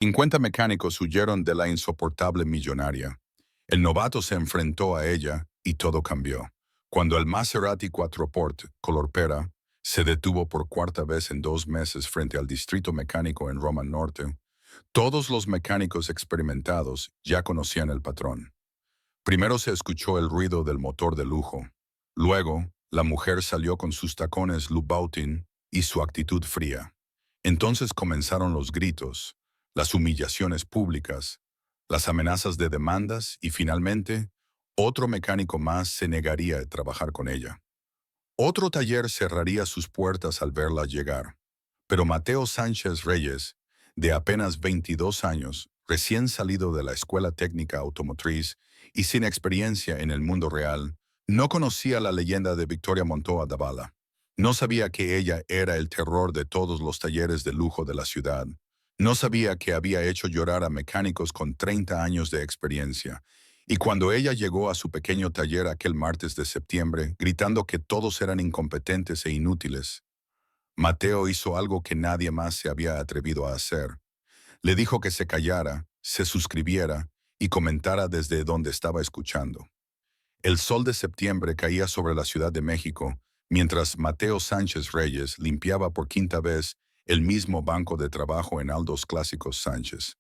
50 mecánicos huyeron de la insoportable millonaria. El novato se enfrentó a ella y todo cambió. Cuando el Maserati Quattroporte color pera se detuvo por cuarta vez en 2 meses frente al distrito mecánico en Roma Norte, todos los mecánicos experimentados ya conocían el patrón. Primero se escuchó el ruido del motor de lujo. Luego, la mujer salió con sus tacones Louboutin y su actitud fría. Entonces comenzaron los gritos, las humillaciones públicas, las amenazas de demandas y finalmente, otro mecánico más se negaría a trabajar con ella. Otro taller cerraría sus puertas al verla llegar. Pero Mateo Sánchez Reyes, de apenas 22 años, recién salido de la Escuela Técnica Automotriz y sin experiencia en el mundo real, no conocía la leyenda de Victoria Montoya Davala. No sabía que ella era el terror de todos los talleres de lujo de la ciudad. No sabía que había hecho llorar a mecánicos con 30 años de experiencia. Y cuando ella llegó a su pequeño taller aquel martes de septiembre, gritando que todos eran incompetentes e inútiles, Mateo hizo algo que nadie más se había atrevido a hacer. Le dijo que se callara, se suscribiera y comentara desde donde estaba escuchando. El sol de septiembre caía sobre la Ciudad de México, mientras Mateo Sánchez Reyes limpiaba por quinta vez el mismo banco de trabajo en Aldos Clásicos Sánchez.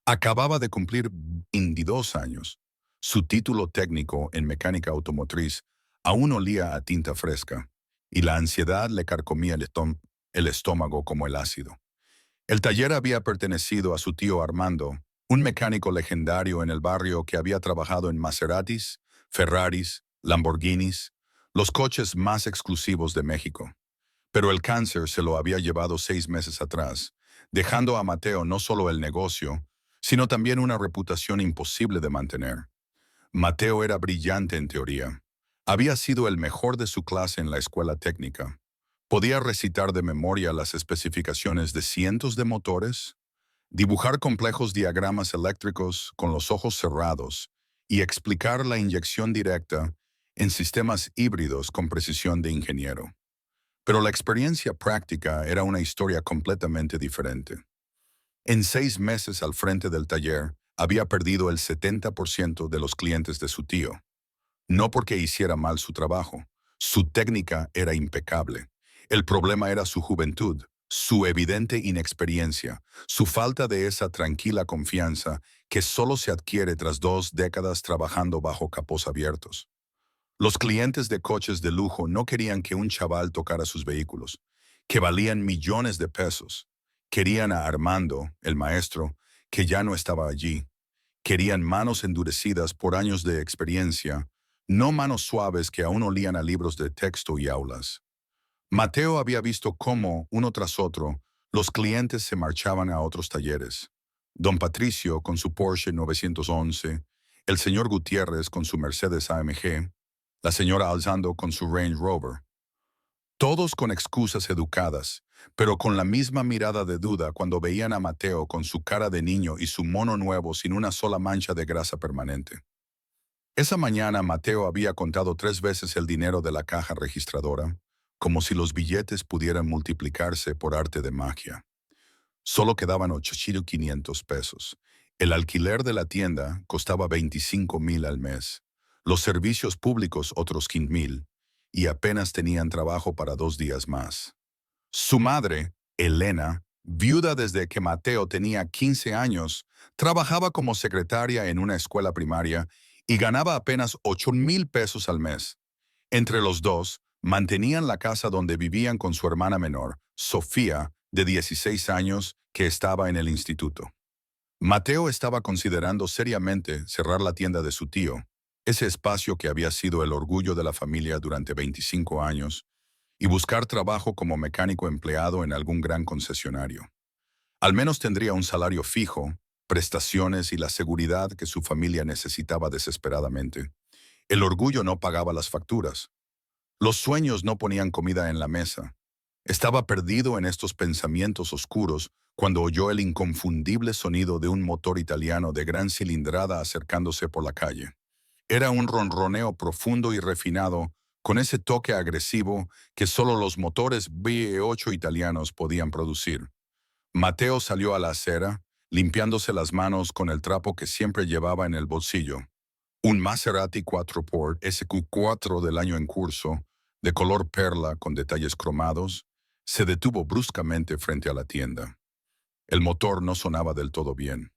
Acababa de cumplir 22 años. Su título técnico en mecánica automotriz aún olía a tinta fresca, y la ansiedad le carcomía el estómago como el ácido. El taller había pertenecido a su tío Armando, un mecánico legendario en el barrio que había trabajado en Maseratis, Ferraris, Lamborghinis, los coches más exclusivos de México. Pero el cáncer se lo había llevado 6 meses atrás, dejando a Mateo no solo el negocio, sino también una reputación imposible de mantener. Mateo era brillante en teoría. Había sido el mejor de su clase en la escuela técnica. Podía recitar de memoria las especificaciones de cientos de motores, dibujar complejos diagramas eléctricos con los ojos cerrados y explicar la inyección directa en sistemas híbridos con precisión de ingeniero. Pero la experiencia práctica era una historia completamente diferente. En 6 meses al frente del taller, había perdido el 70% de los clientes de su tío. No porque hiciera mal su trabajo. Su técnica era impecable. El problema era su juventud, su evidente inexperiencia, su falta de esa tranquila confianza que solo se adquiere tras 2 décadas trabajando bajo capós abiertos. Los clientes de coches de lujo no querían que un chaval tocara sus vehículos, que valían millones de pesos. Querían a Armando, el maestro, que ya no estaba allí. Querían manos endurecidas por años de experiencia, no manos suaves que aún olían a libros de texto y aulas. Mateo había visto cómo, uno tras otro, los clientes se marchaban a otros talleres. Don Patricio con su Porsche 911, el señor Gutiérrez con su Mercedes AMG, la señora Alzando con su Range Rover. Todos con excusas educadas, pero con la misma mirada de duda cuando veían a Mateo con su cara de niño y su mono nuevo sin una sola mancha de grasa permanente. Esa mañana Mateo había contado 3 veces el dinero de la caja registradora, como si los billetes pudieran multiplicarse por arte de magia. Solo quedaban 8,500 pesos. El alquiler de la tienda costaba 25,000 al mes. Los servicios públicos otros 15,000, y apenas tenían trabajo para 2 días más. Su madre, Elena, viuda desde que Mateo tenía 15 años, trabajaba como secretaria en una escuela primaria y ganaba apenas 8,000 pesos al mes. Entre los dos, mantenían la casa donde vivían con su hermana menor, Sofía, de 16 años, que estaba en el instituto. Mateo estaba considerando seriamente cerrar la tienda de su tío, ese espacio que había sido el orgullo de la familia durante 25 años, y buscar trabajo como mecánico empleado en algún gran concesionario. Al menos tendría un salario fijo, prestaciones y la seguridad que su familia necesitaba desesperadamente. El orgullo no pagaba las facturas. Los sueños no ponían comida en la mesa. Estaba perdido en estos pensamientos oscuros cuando oyó el inconfundible sonido de un motor italiano de gran cilindrada acercándose por la calle. Era un ronroneo profundo y refinado, con ese toque agresivo que solo los motores V8 italianos podían producir. Mateo salió a la acera, limpiándose las manos con el trapo que siempre llevaba en el bolsillo. Un Maserati 4Port SQ4 del año en curso, de color perla con detalles cromados, se detuvo bruscamente frente a la tienda. El motor no sonaba del todo bien.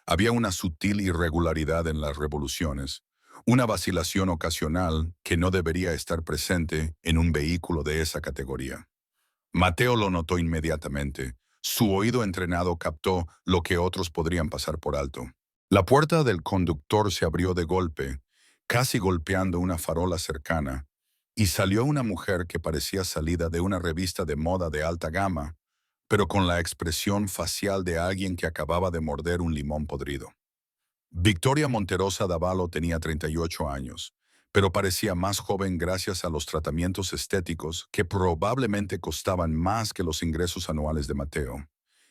Había una sutil irregularidad en las revoluciones, una vacilación ocasional que no debería estar presente en un vehículo de esa categoría. Mateo lo notó inmediatamente. Su oído entrenado captó lo que otros podrían pasar por alto. La puerta del conductor se abrió de golpe, casi golpeando una farola cercana, y salió una mujer que parecía salida de una revista de moda de alta gama, pero con la expresión facial de alguien que acababa de morder un limón podrido. Victoria Monterosa Davalo tenía 38 años, pero parecía más joven gracias a los tratamientos estéticos que probablemente costaban más que los ingresos anuales de Mateo.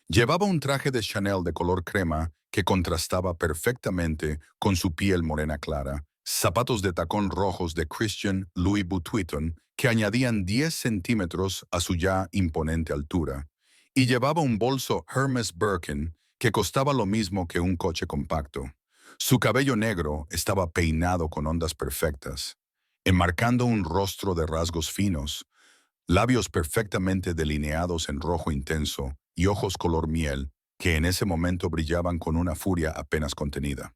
Llevaba un traje de Chanel de color crema que contrastaba perfectamente con su piel morena clara, zapatos de tacón rojos de Christian Louis Vuitton que añadían 10 centímetros a su ya imponente altura, y llevaba un bolso Hermes Birkin que costaba lo mismo que un coche compacto. Su cabello negro estaba peinado con ondas perfectas, enmarcando un rostro de rasgos finos, labios perfectamente delineados en rojo intenso y ojos color miel que en ese momento brillaban con una furia apenas contenida.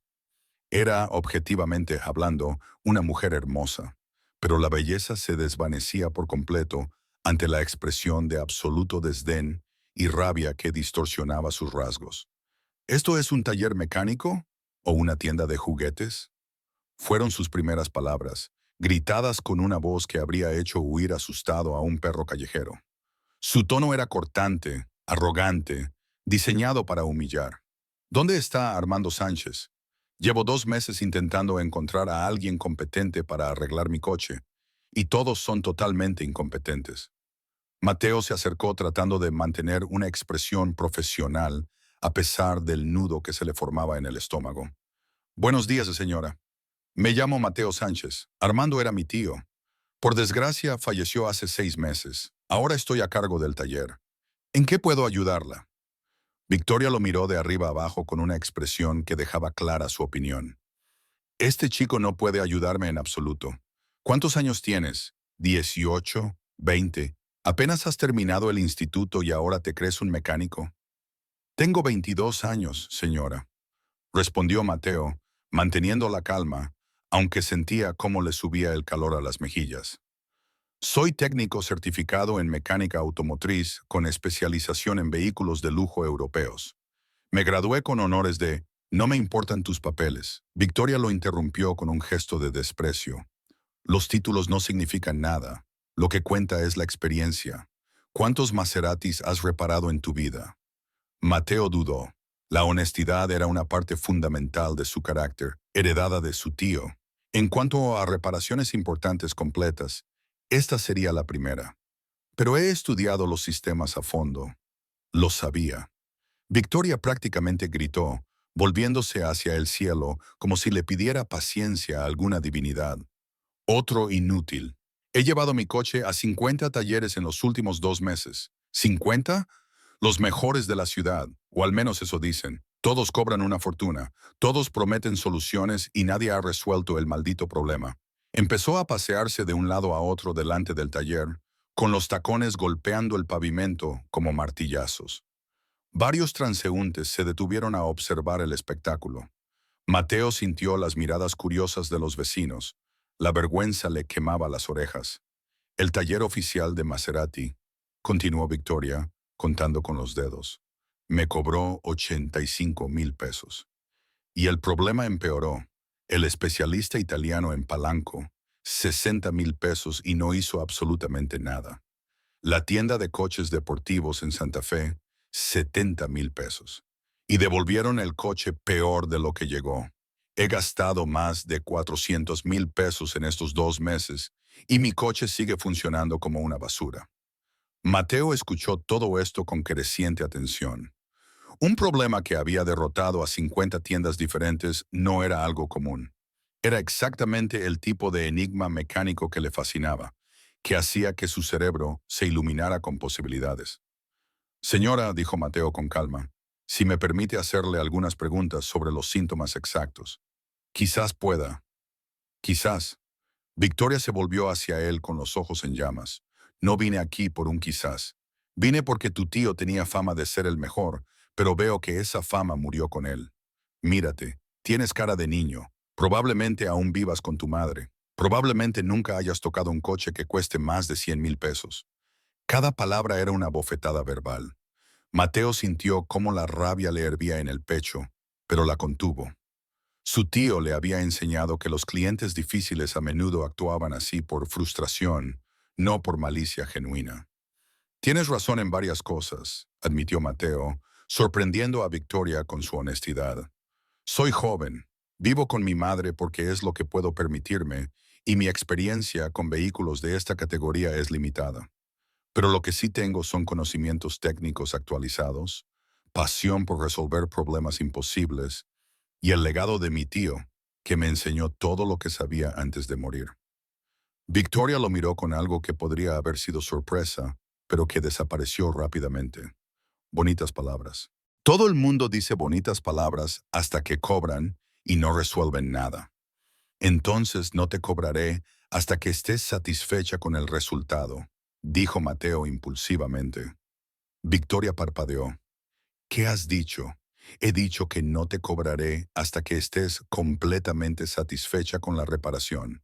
Era, objetivamente hablando, una mujer hermosa, pero la belleza se desvanecía por completo ante la expresión de absoluto desdén y rabia que distorsionaba sus rasgos. ¿Esto es un taller mecánico o una tienda de juguetes? Fueron sus primeras palabras, gritadas con una voz que habría hecho huir asustado a un perro callejero. Su tono era cortante, arrogante, diseñado para humillar. ¿Dónde está Armando Sánchez? Llevo 2 meses intentando encontrar a alguien competente para arreglar mi coche, y todos son totalmente incompetentes. Mateo se acercó tratando de mantener una expresión profesional a pesar del nudo que se le formaba en el estómago. Buenos días, señora. Me llamo Mateo Sánchez. Armando era mi tío. Por desgracia, falleció hace 6 meses. Ahora estoy a cargo del taller. ¿En qué puedo ayudarla? Victoria lo miró de arriba abajo con una expresión que dejaba clara su opinión. Este chico no puede ayudarme en absoluto. ¿Cuántos años tienes? 18, 20. ¿Apenas has terminado el instituto y ahora te crees un mecánico? Tengo 22 años, señora, respondió Mateo, manteniendo la calma, aunque sentía cómo le subía el calor a las mejillas. Soy técnico certificado en mecánica automotriz con especialización en vehículos de lujo europeos. Me gradué con honores de «No me importan tus papeles». Victoria lo interrumpió con un gesto de desprecio. Los títulos no significan nada. Lo que cuenta es la experiencia. ¿Cuántos Maseratis has reparado en tu vida? Mateo dudó. La honestidad era una parte fundamental de su carácter, heredada de su tío. En cuanto a reparaciones importantes completas, esta sería la primera. Pero he estudiado los sistemas a fondo. Lo sabía. Victoria prácticamente gritó, volviéndose hacia el cielo como si le pidiera paciencia a alguna divinidad. Otro inútil. He llevado mi coche a 50 talleres en los últimos 2 meses. ¿50? Los mejores de la ciudad, o al menos eso dicen. Todos cobran una fortuna, todos prometen soluciones y nadie ha resuelto el maldito problema. Empezó a pasearse de un lado a otro delante del taller, con los tacones golpeando el pavimento como martillazos. Varios transeúntes se detuvieron a observar el espectáculo. Mateo sintió las miradas curiosas de los vecinos. La vergüenza le quemaba las orejas. El taller oficial de Maserati, continuó Victoria, contando con los dedos, me cobró 85,000 pesos. Y el problema empeoró. El especialista italiano en Palanco, 60,000 pesos y no hizo absolutamente nada. La tienda de coches deportivos en Santa Fe, 70,000 pesos. Y devolvieron el coche peor de lo que llegó. He gastado más de 400,000 pesos en estos 2 meses y mi coche sigue funcionando como una basura. Mateo escuchó todo esto con creciente atención. Un problema que había derrotado a 50 tiendas diferentes no era algo común. Era exactamente el tipo de enigma mecánico que le fascinaba, que hacía que su cerebro se iluminara con posibilidades. Señora, dijo Mateo con calma, si me permite hacerle algunas preguntas sobre los síntomas exactos. Quizás pueda. Quizás. Victoria se volvió hacia él con los ojos en llamas. No vine aquí por un quizás. Vine porque tu tío tenía fama de ser el mejor, pero veo que esa fama murió con él. Mírate, tienes cara de niño. Probablemente aún vivas con tu madre. Probablemente nunca hayas tocado un coche que cueste más de 100,000 pesos. Cada palabra era una bofetada verbal. Mateo sintió cómo la rabia le hervía en el pecho, pero la contuvo. Su tío le había enseñado que los clientes difíciles a menudo actuaban así por frustración, no por malicia genuina. Tienes razón en varias cosas, admitió Mateo, sorprendiendo a Victoria con su honestidad. Soy joven, vivo con mi madre porque es lo que puedo permitirme, y mi experiencia con vehículos de esta categoría es limitada. Pero lo que sí tengo son conocimientos técnicos actualizados, pasión por resolver problemas imposibles y el legado de mi tío, que me enseñó todo lo que sabía antes de morir. Victoria lo miró con algo que podría haber sido sorpresa, pero que desapareció rápidamente. Bonitas palabras. Todo el mundo dice bonitas palabras hasta que cobran y no resuelven nada. Entonces no te cobraré hasta que estés satisfecha con el resultado, dijo Mateo impulsivamente. Victoria parpadeó. ¿Qué has dicho? He dicho que no te cobraré hasta que estés completamente satisfecha con la reparación.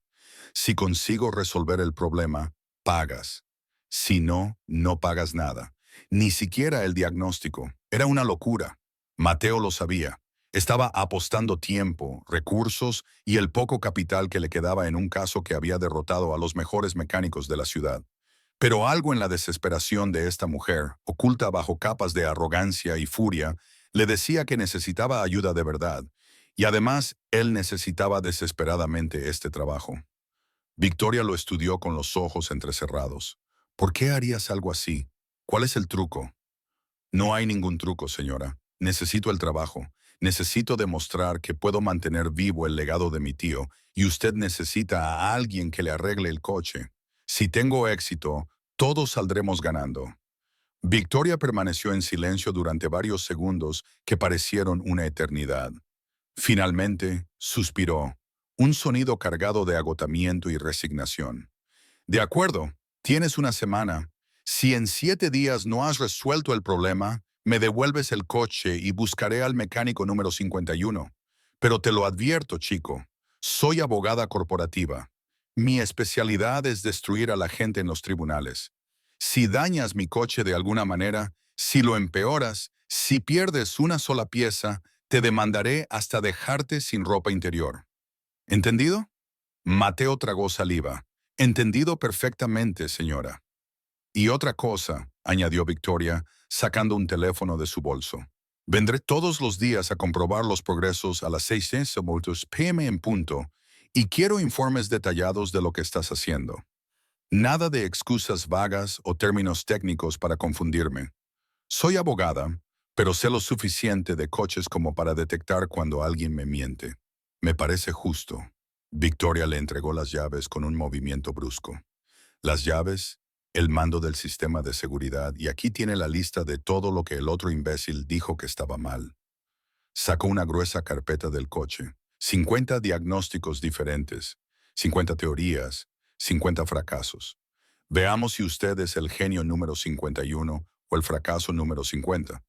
Si consigo resolver el problema, pagas. Si no, no pagas nada. Ni siquiera el diagnóstico. Era una locura. Mateo lo sabía. Estaba apostando tiempo, recursos y el poco capital que le quedaba en un caso que había derrotado a los mejores mecánicos de la ciudad. Pero algo en la desesperación de esta mujer, oculta bajo capas de arrogancia y furia, le decía que necesitaba ayuda de verdad, y además él necesitaba desesperadamente este trabajo. Victoria lo estudió con los ojos entrecerrados. ¿Por qué harías algo así? ¿Cuál es el truco? No hay ningún truco, señora. Necesito el trabajo. Necesito demostrar que puedo mantener vivo el legado de mi tío, y usted necesita a alguien que le arregle el coche. Si tengo éxito, todos saldremos ganando. Victoria permaneció en silencio durante varios segundos que parecieron una eternidad. Finalmente, suspiró, un sonido cargado de agotamiento y resignación. De acuerdo, tienes una semana. Si en 7 días no has resuelto el problema, me devuelves el coche y buscaré al mecánico número 51. Pero te lo advierto, chico, soy abogada corporativa. Mi especialidad es destruir a la gente en los tribunales. Si dañas mi coche de alguna manera, si lo empeoras, si pierdes una sola pieza, te demandaré hasta dejarte sin ropa interior. ¿Entendido? Mateo tragó saliva. Entendido perfectamente, señora. Y otra cosa, añadió Victoria, sacando un teléfono de su bolso. Vendré todos los días a comprobar los progresos a las 6:00 p.m. en punto, y quiero informes detallados de lo que estás haciendo. Nada de excusas vagas o términos técnicos para confundirme. Soy abogada, pero sé lo suficiente de coches como para detectar cuando alguien me miente. Me parece justo. Victoria le entregó las llaves con un movimiento brusco. Las llaves, el mando del sistema de seguridad, y aquí tiene la lista de todo lo que el otro imbécil dijo que estaba mal. Sacó una gruesa carpeta del coche. 50 diagnósticos diferentes, 50 teorías, 50 fracasos. Veamos si usted es el genio número 51 o el fracaso número 50.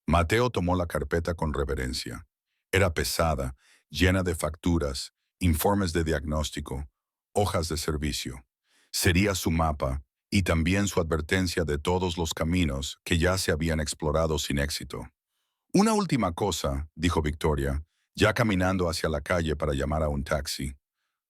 Mateo tomó la carpeta con reverencia. Era pesada, llena de facturas, informes de diagnóstico, hojas de servicio. Sería su mapa y también su advertencia de todos los caminos que ya se habían explorado sin éxito. Una última cosa, dijo Victoria, ya caminando hacia la calle para llamar a un taxi.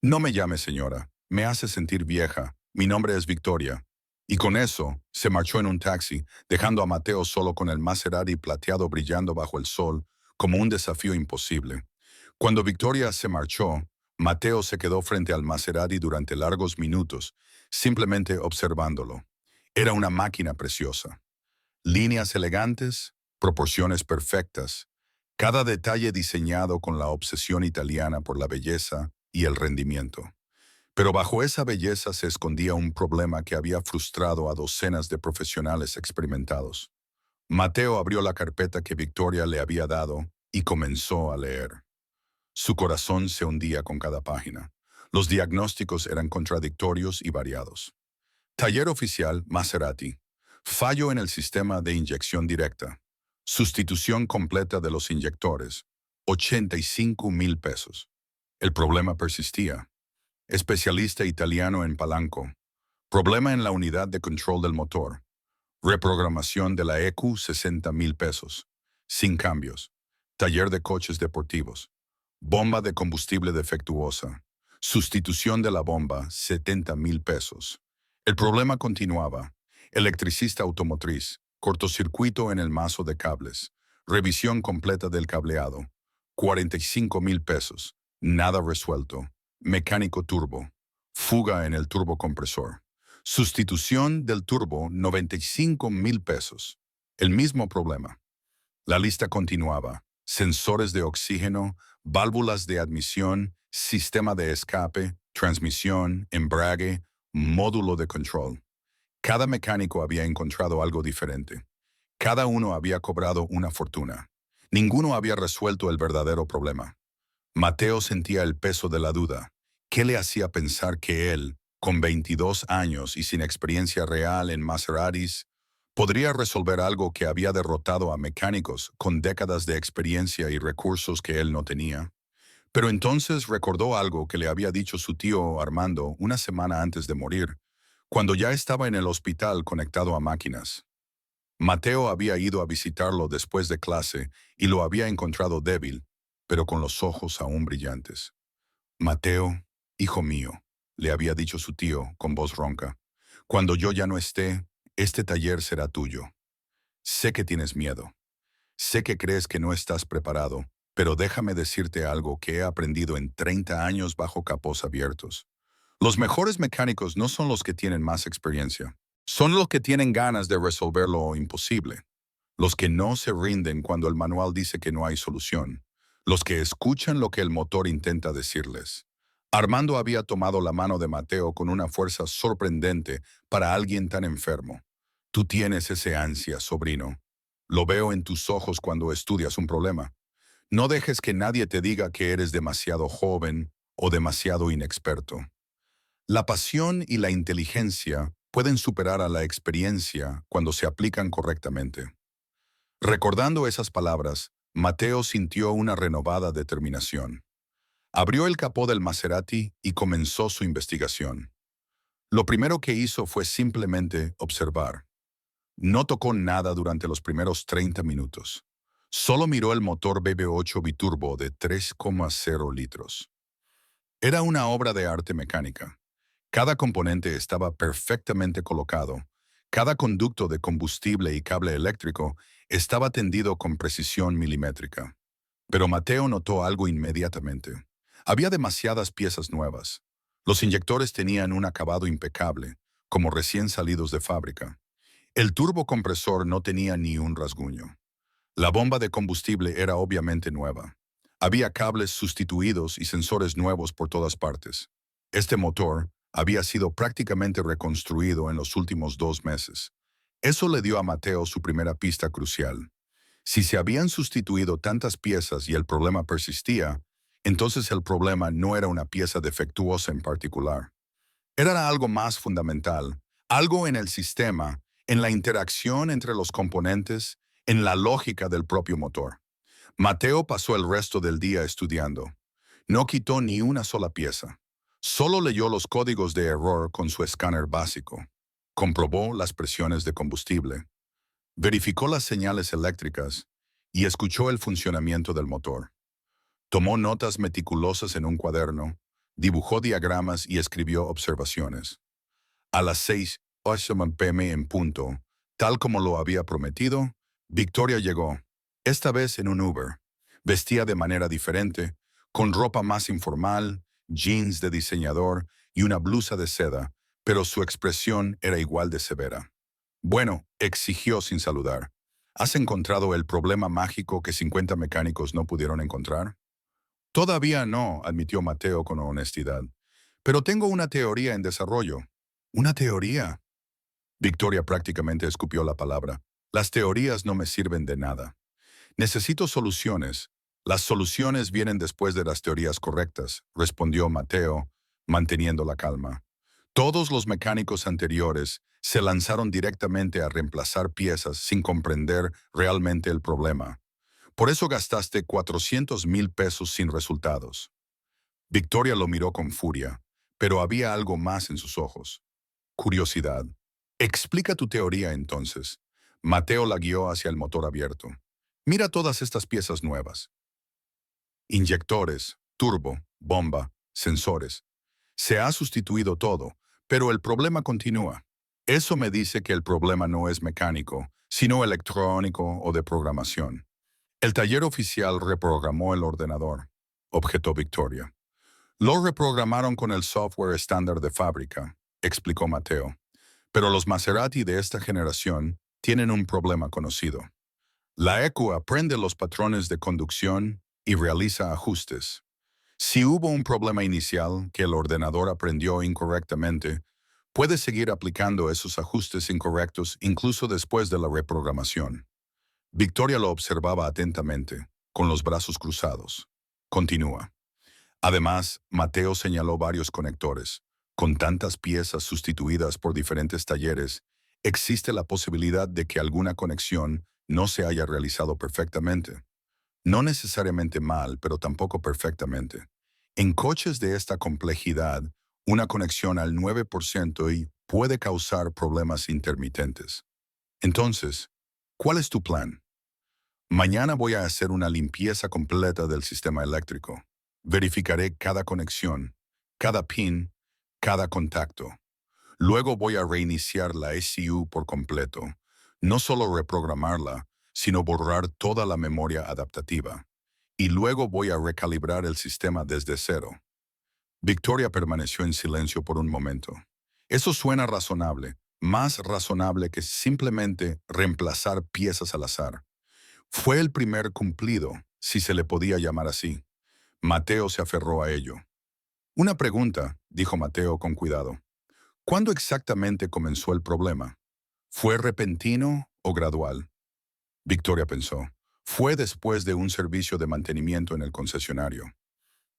No me llame señora, me hace sentir vieja. Mi nombre es Victoria. Y con eso, se marchó en un taxi, dejando a Mateo solo con el Maserati plateado brillando bajo el sol, como un desafío imposible. Cuando Victoria se marchó, Mateo se quedó frente al Maserati durante largos minutos, simplemente observándolo. Era una máquina preciosa. Líneas elegantes, proporciones perfectas, cada detalle diseñado con la obsesión italiana por la belleza y el rendimiento. Pero bajo esa belleza se escondía un problema que había frustrado a docenas de profesionales experimentados. Mateo abrió la carpeta que Victoria le había dado y comenzó a leer. Su corazón se hundía con cada página. Los diagnósticos eran contradictorios y variados. Taller oficial Maserati. Fallo en el sistema de inyección directa. Sustitución completa de los inyectores. 85,000 pesos. El problema persistía. Especialista italiano en palanco. Problema en la unidad de control del motor. Reprogramación de la EQ, 60,000 pesos. Sin cambios. Taller de coches deportivos. Bomba de combustible defectuosa. Sustitución de la bomba, 70,000 pesos. El problema continuaba. Electricista automotriz. Cortocircuito en el mazo de cables. Revisión completa del cableado. 45,000 pesos. Nada resuelto. Mecánico turbo. Fuga en el turbocompresor. Sustitución del turbo, 95,000 pesos. El mismo problema. La lista continuaba. Sensores de oxígeno, válvulas de admisión, sistema de escape, transmisión, embrague, módulo de control. Cada mecánico había encontrado algo diferente. Cada uno había cobrado una fortuna. Ninguno había resuelto el verdadero problema. Mateo sentía el peso de la duda. ¿Qué le hacía pensar que él, con 22 años y sin experiencia real en Maseratis, podría resolver algo que había derrotado a mecánicos con décadas de experiencia y recursos que él no tenía? Pero entonces recordó algo que le había dicho su tío Armando una semana antes de morir, cuando ya estaba en el hospital conectado a máquinas. Mateo había ido a visitarlo después de clase y lo había encontrado débil, pero con los ojos aún brillantes. Mateo, hijo mío, le había dicho su tío con voz ronca, cuando yo ya no esté, este taller será tuyo. Sé que tienes miedo. Sé que crees que no estás preparado, pero déjame decirte algo que he aprendido en 30 años bajo capós abiertos. Los mejores mecánicos no son los que tienen más experiencia. Son los que tienen ganas de resolver lo imposible. Los que no se rinden cuando el manual dice que no hay solución. Los que escuchan lo que el motor intenta decirles. Armando había tomado la mano de Mateo con una fuerza sorprendente para alguien tan enfermo. Tú tienes ese ansia, sobrino. Lo veo en tus ojos cuando estudias un problema. No dejes que nadie te diga que eres demasiado joven o demasiado inexperto. La pasión y la inteligencia pueden superar a la experiencia cuando se aplican correctamente. Recordando esas palabras, Mateo sintió una renovada determinación. Abrió el capó del Maserati y comenzó su investigación. Lo primero que hizo fue simplemente observar. No tocó nada durante los primeros 30 minutos. Solo miró el motor BB8 biturbo de 3,0 litros. Era una obra de arte mecánica. Cada componente estaba perfectamente colocado. Cada conducto de combustible y cable eléctrico estaba tendido con precisión milimétrica. Pero Mateo notó algo inmediatamente. Había demasiadas piezas nuevas. Los inyectores tenían un acabado impecable, como recién salidos de fábrica. El turbocompresor no tenía ni un rasguño. La bomba de combustible era obviamente nueva. Había cables sustituidos y sensores nuevos por todas partes. Este motor había sido prácticamente reconstruido en los últimos 2 meses. Eso le dio a Mateo su primera pista crucial. Si se habían sustituido tantas piezas y el problema persistía, entonces el problema no era una pieza defectuosa en particular. Era algo más fundamental, algo en el sistema, en la interacción entre los componentes, en la lógica del propio motor. Mateo pasó el resto del día estudiando. No quitó ni una sola pieza. Solo leyó los códigos de error con su escáner básico. Comprobó las presiones de combustible. Verificó las señales eléctricas y escuchó el funcionamiento del motor. Tomó notas meticulosas en un cuaderno, dibujó diagramas y escribió observaciones. A las 6:08 p.m. en punto, tal como lo había prometido, Victoria llegó, esta vez en un Uber. Vestía de manera diferente, con ropa más informal, jeans de diseñador y una blusa de seda, pero su expresión era igual de severa. Bueno, exigió sin saludar. ¿Has encontrado el problema mágico que 50 mecánicos no pudieron encontrar? Todavía no, admitió Mateo con honestidad. Pero tengo una teoría en desarrollo. ¿Una teoría? Victoria prácticamente escupió la palabra. Las teorías no me sirven de nada. Necesito soluciones. Las soluciones vienen después de las teorías correctas, respondió Mateo, manteniendo la calma. Todos los mecánicos anteriores se lanzaron directamente a reemplazar piezas sin comprender realmente el problema. Por eso gastaste 400,000 pesos sin resultados. Victoria lo miró con furia, pero había algo más en sus ojos. Curiosidad. Explica tu teoría entonces. Mateo la guió hacia el motor abierto. Mira todas estas piezas nuevas. Inyectores, turbo, bomba, sensores. Se ha sustituido todo, pero el problema continúa. Eso me dice que el problema no es mecánico, sino electrónico o de programación. El taller oficial reprogramó el ordenador, objetó Victoria. Lo reprogramaron con el software estándar de fábrica, explicó Mateo. Pero los Maserati de esta generación tienen un problema conocido. La ECU aprende los patrones de conducción y realiza ajustes. Si hubo un problema inicial que el ordenador aprendió incorrectamente, puede seguir aplicando esos ajustes incorrectos incluso después de la reprogramación. Victoria lo observaba atentamente, con los brazos cruzados. Continúa. Además, Mateo señaló varios conectores. Con tantas piezas sustituidas por diferentes talleres, existe la posibilidad de que alguna conexión no se haya realizado perfectamente. No necesariamente mal, pero tampoco perfectamente. En coches de esta complejidad, una conexión al 9% y puede causar problemas intermitentes. Entonces, ¿cuál es tu plan? Mañana voy a hacer una limpieza completa del sistema eléctrico. Verificaré cada conexión, cada pin, cada contacto. Luego voy a reiniciar la ECU por completo. No solo reprogramarla, sino borrar toda la memoria adaptativa. Y luego voy a recalibrar el sistema desde cero. Victoria permaneció en silencio por un momento. Eso suena razonable, más razonable que simplemente reemplazar piezas al azar. Fue el primer cumplido, si se le podía llamar así. Mateo se aferró a ello. Una pregunta, dijo Mateo con cuidado. ¿Cuándo exactamente comenzó el problema? ¿Fue repentino o gradual? Victoria pensó. Fue después de un servicio de mantenimiento en el concesionario.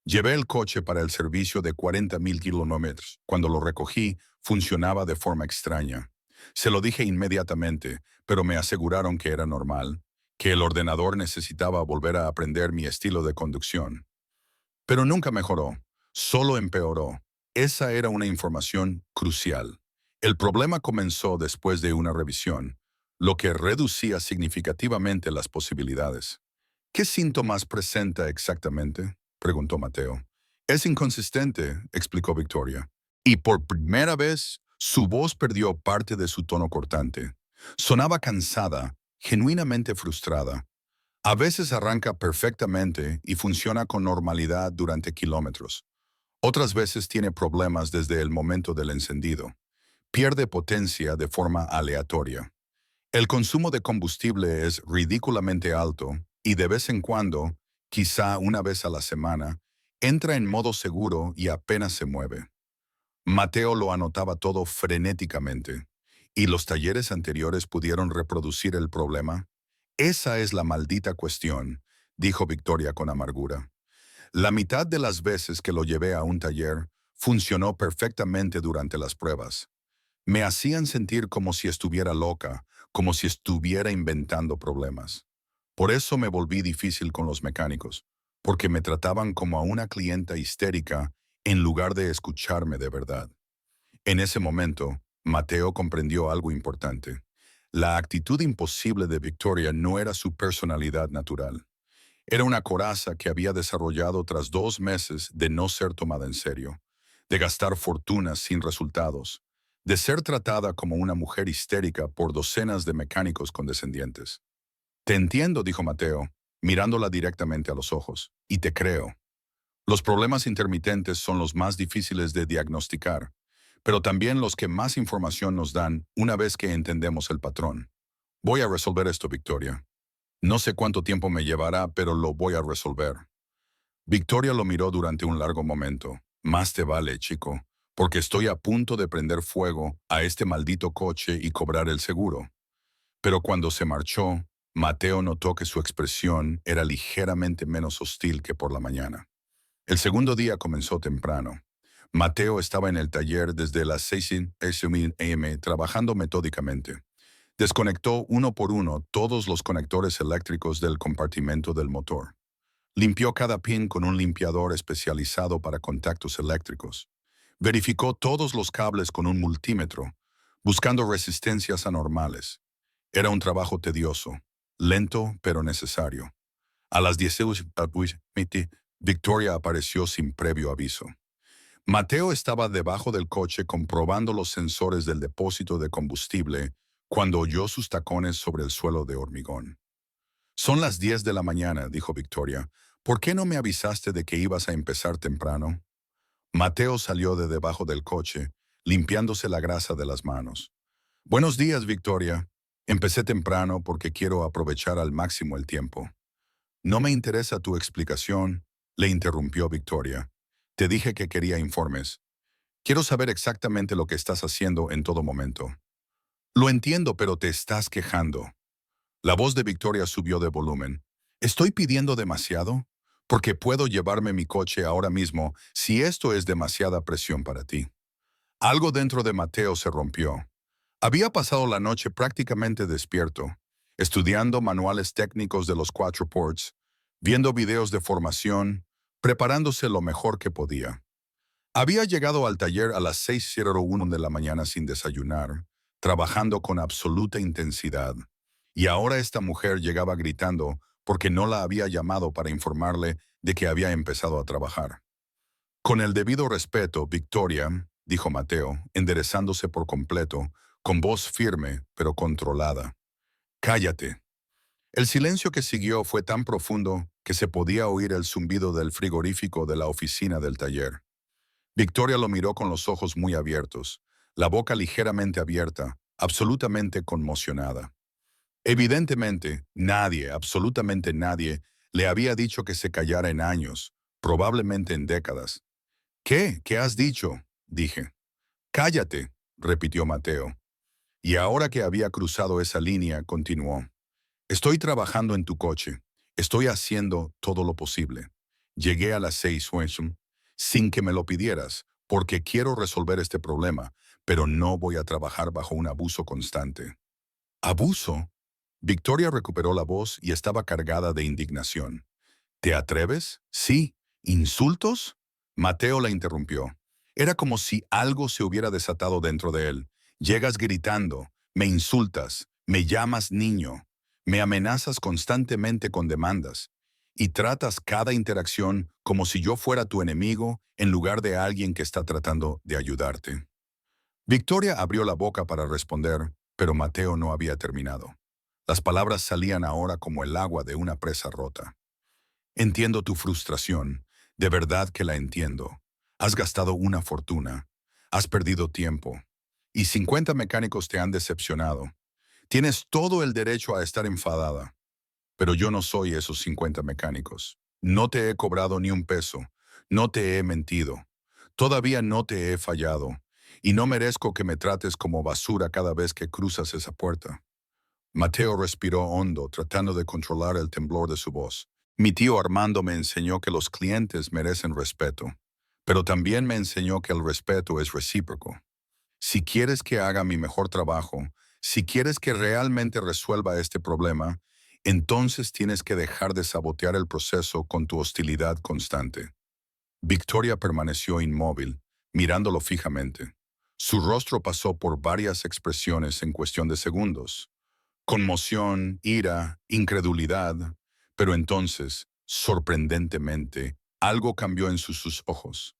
Llevé el coche para el servicio de 40,000 kilómetros. Cuando lo recogí, funcionaba de forma extraña. Se lo dije inmediatamente, pero me aseguraron que era normal, que el ordenador necesitaba volver a aprender mi estilo de conducción. Pero nunca mejoró, solo empeoró. Esa era una información crucial. El problema comenzó después de una revisión, lo que reducía significativamente las posibilidades. ¿Qué síntomas presenta exactamente?, preguntó Mateo. Es inconsistente, explicó Victoria. Y por primera vez, su voz perdió parte de su tono cortante. Sonaba cansada, genuinamente frustrada. A veces arranca perfectamente y funciona con normalidad durante kilómetros. Otras veces tiene problemas desde el momento del encendido. Pierde potencia de forma aleatoria. El consumo de combustible es ridículamente alto y de vez en cuando, quizá una vez a la semana, entra en modo seguro y apenas se mueve. Mateo lo anotaba todo frenéticamente. ¿Y los talleres anteriores pudieron reproducir el problema? Esa es la maldita cuestión, dijo Victoria con amargura. La mitad de las veces que lo llevé a un taller, funcionó perfectamente durante las pruebas. Me hacían sentir como si estuviera loca, como si estuviera inventando problemas. Por eso me volví difícil con los mecánicos, porque me trataban como a una clienta histérica en lugar de escucharme de verdad. En ese momento, Mateo comprendió algo importante. La actitud imposible de Victoria no era su personalidad natural. Era una coraza que había desarrollado tras 2 meses de no ser tomada en serio, de gastar fortunas sin resultados, de ser tratada como una mujer histérica por docenas de mecánicos condescendientes. Te entiendo, dijo Mateo, mirándola directamente a los ojos, y te creo. Los problemas intermitentes son los más difíciles de diagnosticar, pero también los que más información nos dan una vez que entendemos el patrón. Voy a resolver esto, Victoria. No sé cuánto tiempo me llevará, pero lo voy a resolver. Victoria lo miró durante un largo momento. Más te vale, chico, porque estoy a punto de prender fuego a este maldito coche y cobrar el seguro. Pero cuando se marchó, Mateo notó que su expresión era ligeramente menos hostil que por la mañana. El segundo día comenzó temprano. Mateo estaba en el taller desde las 6 a.m. trabajando metódicamente. Desconectó uno por uno todos los conectores eléctricos del compartimento del motor. Limpió cada pin con un limpiador especializado para contactos eléctricos. Verificó todos los cables con un multímetro, buscando resistencias anormales. Era un trabajo tedioso, lento pero necesario. A las 10 Victoria apareció sin previo aviso. Mateo estaba debajo del coche comprobando los sensores del depósito de combustible cuando oyó sus tacones sobre el suelo de hormigón. Son las 10 de la mañana, dijo Victoria. ¿Por qué no me avisaste de que ibas a empezar temprano? Mateo salió de debajo del coche, limpiándose la grasa de las manos. Buenos días, Victoria. Empecé temprano porque quiero aprovechar al máximo el tiempo. No me interesa tu explicación, le interrumpió Victoria. Te dije que quería informes. Quiero saber exactamente lo que estás haciendo en todo momento. Lo entiendo, pero te estás quejando. La voz de Victoria subió de volumen. ¿Estoy pidiendo demasiado? Porque puedo llevarme mi coche ahora mismo si esto es demasiada presión para ti. Algo dentro de Mateo se rompió. Había pasado la noche prácticamente despierto, estudiando manuales técnicos de los 4 ports, viendo videos de formación, preparándose lo mejor que podía. Había llegado al taller a las 6:01 de la mañana sin desayunar, trabajando con absoluta intensidad. Y ahora esta mujer llegaba gritando porque no la había llamado para informarle de que había empezado a trabajar. Con el debido respeto, Victoria, dijo Mateo, enderezándose por completo, con voz firme pero controlada. Cállate. El silencio que siguió fue tan profundo que se podía oír el zumbido del frigorífico de la oficina del taller. Victoria lo miró con los ojos muy abiertos, la boca ligeramente abierta, absolutamente conmocionada. Evidentemente, nadie, absolutamente nadie, le había dicho que se callara en años, probablemente en décadas. ¿Qué? ¿Qué has dicho? Dije. Cállate, repitió Mateo. Y ahora que había cruzado esa línea, continuó. Estoy trabajando en tu coche. Estoy haciendo todo lo posible. Llegué a las 6, Swenson, sin que me lo pidieras, porque quiero resolver este problema, pero no voy a trabajar bajo un abuso constante. ¿Abuso? Victoria recuperó la voz y estaba cargada de indignación. ¿Te atreves? Sí. ¿Insultos? Mateo la interrumpió. Era como si algo se hubiera desatado dentro de él. Llegas gritando, me insultas, me llamas niño, me amenazas constantemente con demandas y tratas cada interacción como si yo fuera tu enemigo en lugar de alguien que está tratando de ayudarte. Victoria abrió la boca para responder, pero Mateo no había terminado. Las palabras salían ahora como el agua de una presa rota. Entiendo tu frustración, de verdad que la entiendo. Has gastado una fortuna, has perdido tiempo, y 50 mecánicos te han decepcionado. Tienes todo el derecho a estar enfadada, pero yo no soy esos 50 mecánicos. No te he cobrado ni un peso, no te he mentido, todavía no te he fallado, y no merezco que me trates como basura cada vez que cruzas esa puerta. Mateo respiró hondo, tratando de controlar el temblor de su voz. Mi tío Armando me enseñó que los clientes merecen respeto, pero también me enseñó que el respeto es recíproco. Si quieres que haga mi mejor trabajo, si quieres que realmente resuelva este problema, entonces tienes que dejar de sabotear el proceso con tu hostilidad constante. Victoria permaneció inmóvil, mirándolo fijamente. Su rostro pasó por varias expresiones en cuestión de segundos. Conmoción, ira, incredulidad, pero entonces, sorprendentemente, algo cambió en sus ojos.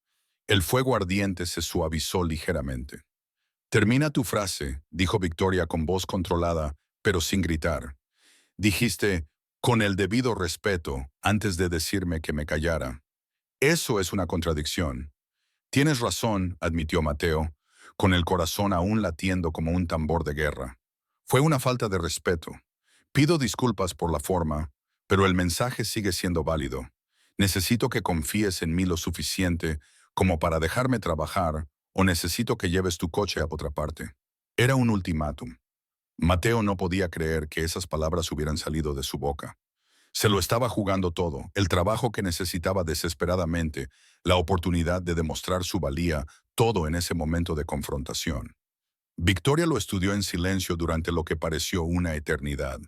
El fuego ardiente se suavizó ligeramente. Termina tu frase, dijo Victoria con voz controlada, pero sin gritar. Dijiste, con el debido respeto, antes de decirme que me callara. Eso es una contradicción. Tienes razón, admitió Mateo, con el corazón aún latiendo como un tambor de guerra. Fue una falta de respeto. Pido disculpas por la forma, pero el mensaje sigue siendo válido. Necesito que confíes en mí lo suficiente como para dejarme trabajar o necesito que lleves tu coche a otra parte. Era un ultimátum. Mateo no podía creer que esas palabras hubieran salido de su boca. Se lo estaba jugando todo, el trabajo que necesitaba desesperadamente, la oportunidad de demostrar su valía, todo en ese momento de confrontación. Victoria lo estudió en silencio durante lo que pareció una eternidad.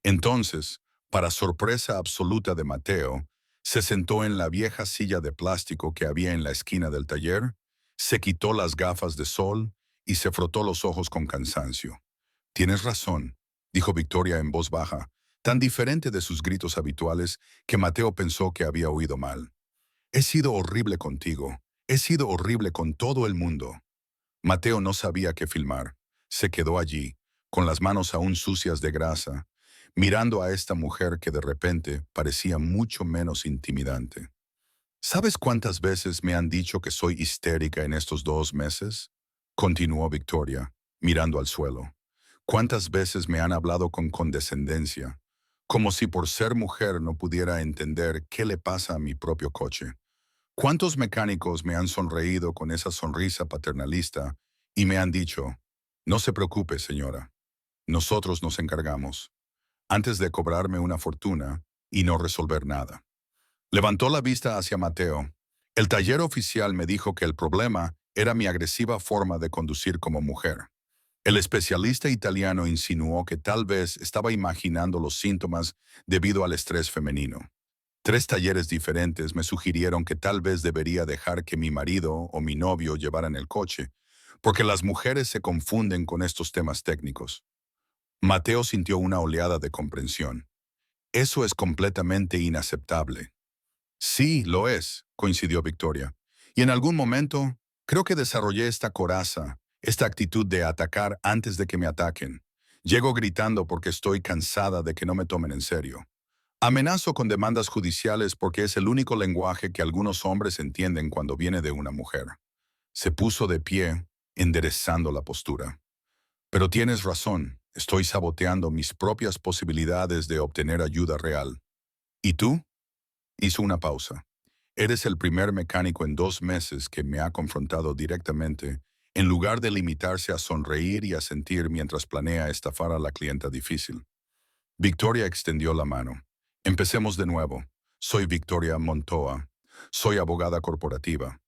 Entonces, para sorpresa absoluta de Mateo, se sentó en la vieja silla de plástico que había en la esquina del taller, se quitó las gafas de sol y se frotó los ojos con cansancio. Tienes razón, dijo Victoria en voz baja, tan diferente de sus gritos habituales que Mateo pensó que había oído mal. He sido horrible contigo, he sido horrible con todo el mundo. Mateo no sabía qué filmar. Se quedó allí, con las manos aún sucias de grasa, mirando a esta mujer que de repente parecía mucho menos intimidante. ¿Sabes cuántas veces me han dicho que soy histérica en estos 2 meses? Continuó Victoria, mirando al suelo. ¿Cuántas veces me han hablado con condescendencia, como si por ser mujer no pudiera entender qué le pasa a mi propio coche? ¿Cuántos mecánicos me han sonreído con esa sonrisa paternalista y me han dicho, no se preocupe, señora, nosotros nos encargamos, antes de cobrarme una fortuna y no resolver nada? Levantó la vista hacia Mateo. El taller oficial me dijo que el problema era mi agresiva forma de conducir como mujer. El especialista italiano insinuó que tal vez estaba imaginando los síntomas debido al estrés femenino. 3 talleres diferentes me sugirieron que tal vez debería dejar que mi marido o mi novio llevaran el coche, porque las mujeres se confunden con estos temas técnicos. Mateo sintió una oleada de comprensión. Eso es completamente inaceptable. Sí, lo es, coincidió Victoria. Y en algún momento, creo que desarrollé esta coraza, esta actitud de atacar antes de que me ataquen. Llego gritando porque estoy cansada de que no me tomen en serio. Amenazo con demandas judiciales porque es el único lenguaje que algunos hombres entienden cuando viene de una mujer. Se puso de pie, enderezando la postura. Pero tienes razón, estoy saboteando mis propias posibilidades de obtener ayuda real. ¿Y tú? Hizo una pausa. Eres el primer mecánico en 2 meses que me ha confrontado directamente, en lugar de limitarse a sonreír y a sentir mientras planea estafar a la clienta difícil. Victoria extendió la mano. Empecemos de nuevo. Soy Victoria Montoa. Soy abogada corporativa.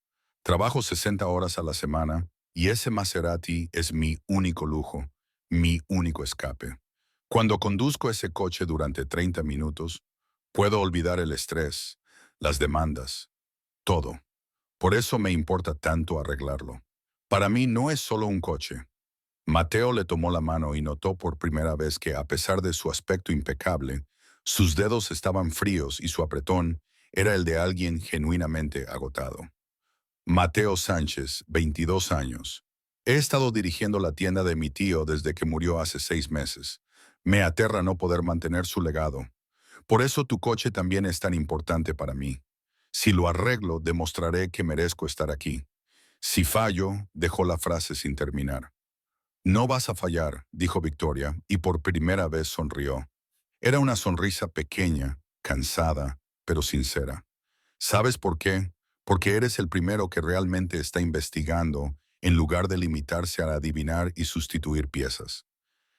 Trabajo 60 horas a la semana y ese Maserati es mi único lujo, mi único escape. Cuando conduzco ese coche durante 30 minutos, puedo olvidar el estrés, las demandas, todo. Por eso me importa tanto arreglarlo. Para mí no es solo un coche. Mateo le tomó la mano y notó por primera vez que, a pesar de su aspecto impecable, sus dedos estaban fríos y su apretón era el de alguien genuinamente agotado. Mateo Sánchez, 22 años. He estado dirigiendo la tienda de mi tío desde que murió hace 6 meses. Me aterra no poder mantener su legado. Por eso tu coche también es tan importante para mí. Si lo arreglo, demostraré que merezco estar aquí. Si fallo, dejó la frase sin terminar. No vas a fallar, dijo Victoria, y por primera vez sonrió. Era una sonrisa pequeña, cansada, pero sincera. ¿Sabes por qué? Porque eres el primero que realmente está investigando, en lugar de limitarse a adivinar y sustituir piezas.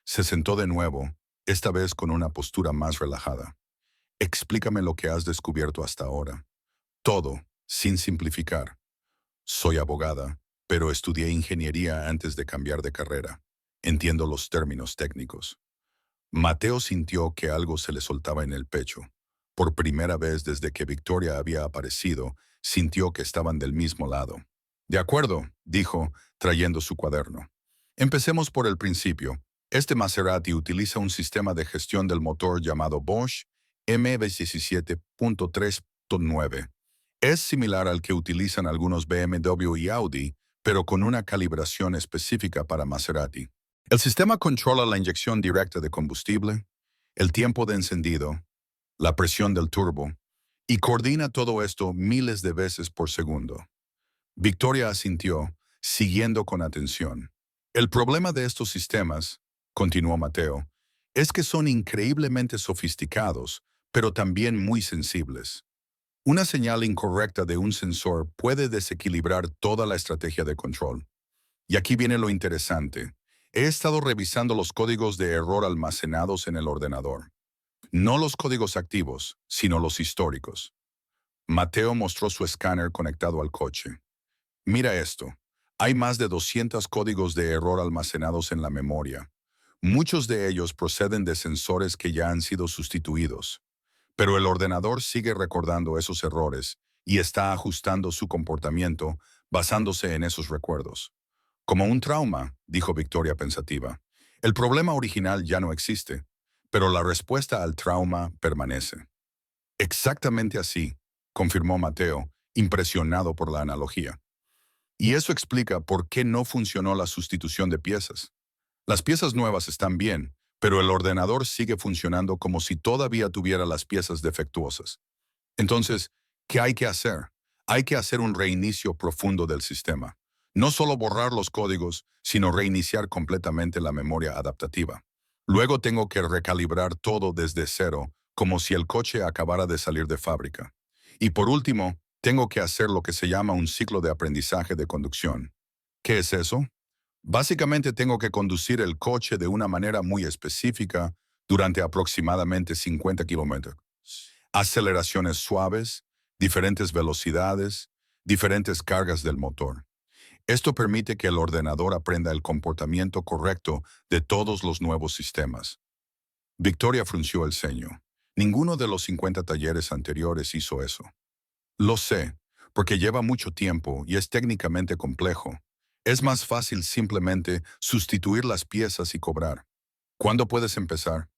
Se sentó de nuevo, esta vez con una postura más relajada. Explícame lo que has descubierto hasta ahora. Todo, sin simplificar. Soy abogada, pero estudié ingeniería antes de cambiar de carrera. Entiendo los términos técnicos. Mateo sintió que algo se le soltaba en el pecho. Por primera vez desde que Victoria había aparecido, sintió que estaban del mismo lado. De acuerdo, dijo, trayendo su cuaderno. Empecemos por el principio. Este Maserati utiliza un sistema de gestión del motor llamado Bosch MB17.3.9. Es similar al que utilizan algunos BMW y Audi, pero con una calibración específica para Maserati. El sistema controla la inyección directa de combustible, el tiempo de encendido, la presión del turbo, y coordina todo esto miles de veces por segundo. Victoria asintió, siguiendo con atención. El problema de estos sistemas, continuó Mateo, es que son increíblemente sofisticados, pero también muy sensibles. Una señal incorrecta de un sensor puede desequilibrar toda la estrategia de control. Y aquí viene lo interesante. He estado revisando los códigos de error almacenados en el ordenador. No los códigos activos, sino los históricos. Mateo mostró su escáner conectado al coche. Mira esto. Hay más de 200 códigos de error almacenados en la memoria. Muchos de ellos proceden de sensores que ya han sido sustituidos. Pero el ordenador sigue recordando esos errores y está ajustando su comportamiento basándose en esos recuerdos. Como un trauma, dijo Victoria pensativa. El problema original ya no existe, pero la respuesta al trauma permanece. Exactamente así, confirmó Mateo, impresionado por la analogía. Y eso explica por qué no funcionó la sustitución de piezas. Las piezas nuevas están bien, pero el ordenador sigue funcionando como si todavía tuviera las piezas defectuosas. Entonces, ¿qué hay que hacer? Hay que hacer un reinicio profundo del sistema. No solo borrar los códigos, sino reiniciar completamente la memoria adaptativa. Luego tengo que recalibrar todo desde cero, como si el coche acabara de salir de fábrica. Y por último, tengo que hacer lo que se llama un ciclo de aprendizaje de conducción. ¿Qué es eso? Básicamente tengo que conducir el coche de una manera muy específica durante aproximadamente 50 kilómetros. Aceleraciones suaves, diferentes velocidades, diferentes cargas del motor. Esto permite que el ordenador aprenda el comportamiento correcto de todos los nuevos sistemas. Victoria frunció el ceño. Ninguno de los 50 talleres anteriores hizo eso. Lo sé, porque lleva mucho tiempo y es técnicamente complejo. Es más fácil simplemente sustituir las piezas y cobrar. ¿Cuándo puedes empezar?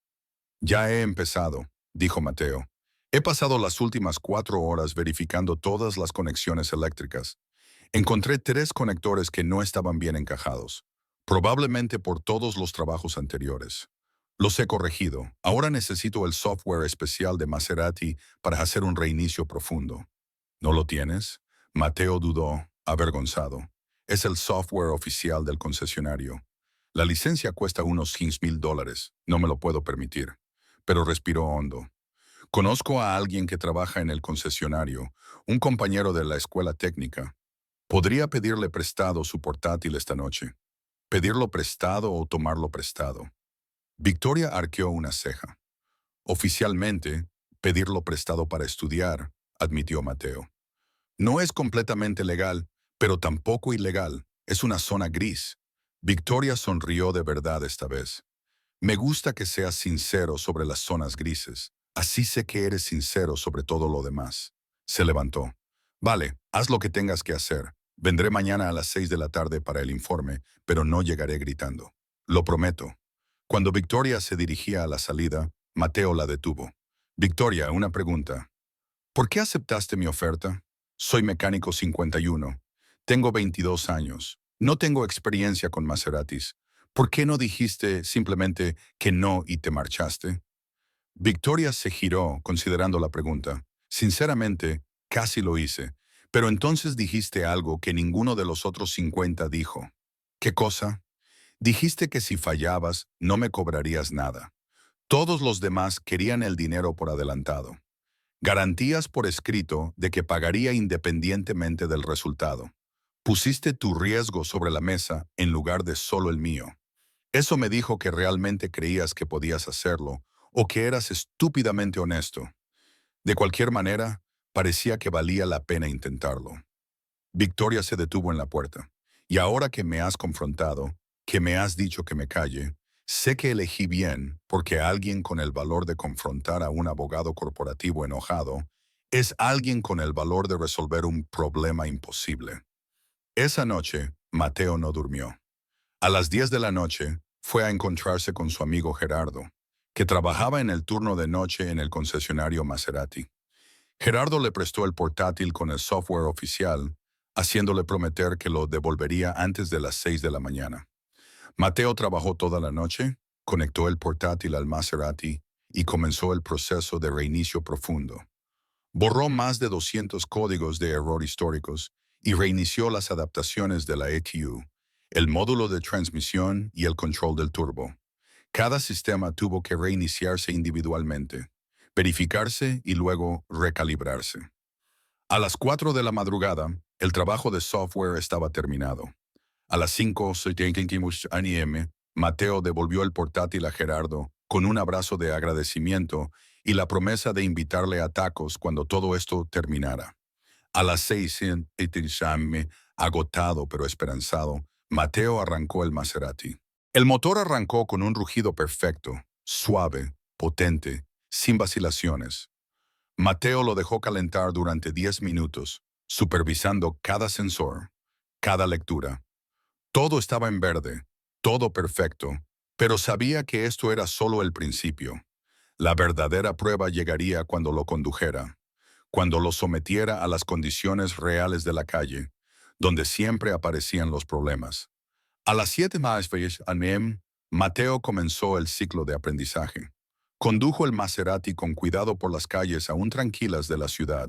Ya he empezado, dijo Mateo. He pasado las últimas 4 horas verificando todas las conexiones eléctricas. Encontré 3 conectores que no estaban bien encajados, probablemente por todos los trabajos anteriores. Los he corregido. Ahora necesito el software especial de Maserati para hacer un reinicio profundo. ¿No lo tienes? Mateo dudó, avergonzado. Es el software oficial del concesionario. La licencia cuesta unos $15,000. No me lo puedo permitir. Pero respiró hondo. Conozco a alguien que trabaja en el concesionario, un compañero de la escuela técnica. Podría pedirle prestado su portátil esta noche. ¿Pedirlo prestado o tomarlo prestado? Victoria arqueó una ceja. Oficialmente, pedirlo prestado para estudiar, admitió Mateo. No es completamente legal, pero tampoco ilegal. Es una zona gris. Victoria sonrió de verdad esta vez. Me gusta que seas sincero sobre las zonas grises. Así sé que eres sincero sobre todo lo demás. Se levantó. Vale, haz lo que tengas que hacer. Vendré mañana a las 6 de la tarde para el informe, pero no llegaré gritando. Lo prometo. Cuando Victoria se dirigía a la salida, Mateo la detuvo. Victoria, una pregunta. ¿Por qué aceptaste mi oferta? Soy mecánico 51. Tengo 22 años. No tengo experiencia con Maseratis. ¿Por qué no dijiste simplemente que no y te marchaste? Victoria se giró considerando la pregunta. Sinceramente, casi lo hice. Pero entonces dijiste algo que ninguno de los otros 50 dijo. ¿Qué cosa? Dijiste que si fallabas, no me cobrarías nada. Todos los demás querían el dinero por adelantado. Garantías por escrito de que pagaría independientemente del resultado. Pusiste tu riesgo sobre la mesa en lugar de solo el mío. Eso me dijo que realmente creías que podías hacerlo o que eras estúpidamente honesto. De cualquier manera, parecía que valía la pena intentarlo. Victoria se detuvo en la puerta. Y ahora que me has confrontado, que me has dicho que me calle, sé que elegí bien porque alguien con el valor de confrontar a un abogado corporativo enojado es alguien con el valor de resolver un problema imposible. Esa noche, Mateo no durmió. A las 10 de la noche, fue a encontrarse con su amigo Gerardo, que trabajaba en el turno de noche en el concesionario Maserati. Gerardo le prestó el portátil con el software oficial, haciéndole prometer que lo devolvería antes de las 6 de la mañana. Mateo trabajó toda la noche, conectó el portátil al Maserati y comenzó el proceso de reinicio profundo. Borró más de 200 códigos de error históricos y reinició las adaptaciones de la ECU, el módulo de transmisión y el control del turbo. Cada sistema tuvo que reiniciarse individualmente, verificarse y luego recalibrarse. A las 4 de la madrugada, el trabajo de software estaba terminado. A las 5:70 AM, Mateo devolvió el portátil a Gerardo con un abrazo de agradecimiento y la promesa de invitarle a tacos cuando todo esto terminara. A las 6, agotado pero esperanzado, Mateo arrancó el Maserati. El motor arrancó con un rugido perfecto, suave, potente, sin vacilaciones. Mateo lo dejó calentar durante 10 minutos, supervisando cada sensor, cada lectura. Todo estaba en verde, todo perfecto, pero sabía que esto era solo el principio. La verdadera prueba llegaría cuando lo condujera, cuando lo sometiera a las condiciones reales de la calle, donde siempre aparecían los problemas. A las 7 a.m., Mateo comenzó el ciclo de aprendizaje. Condujo el Maserati con cuidado por las calles aún tranquilas de la ciudad.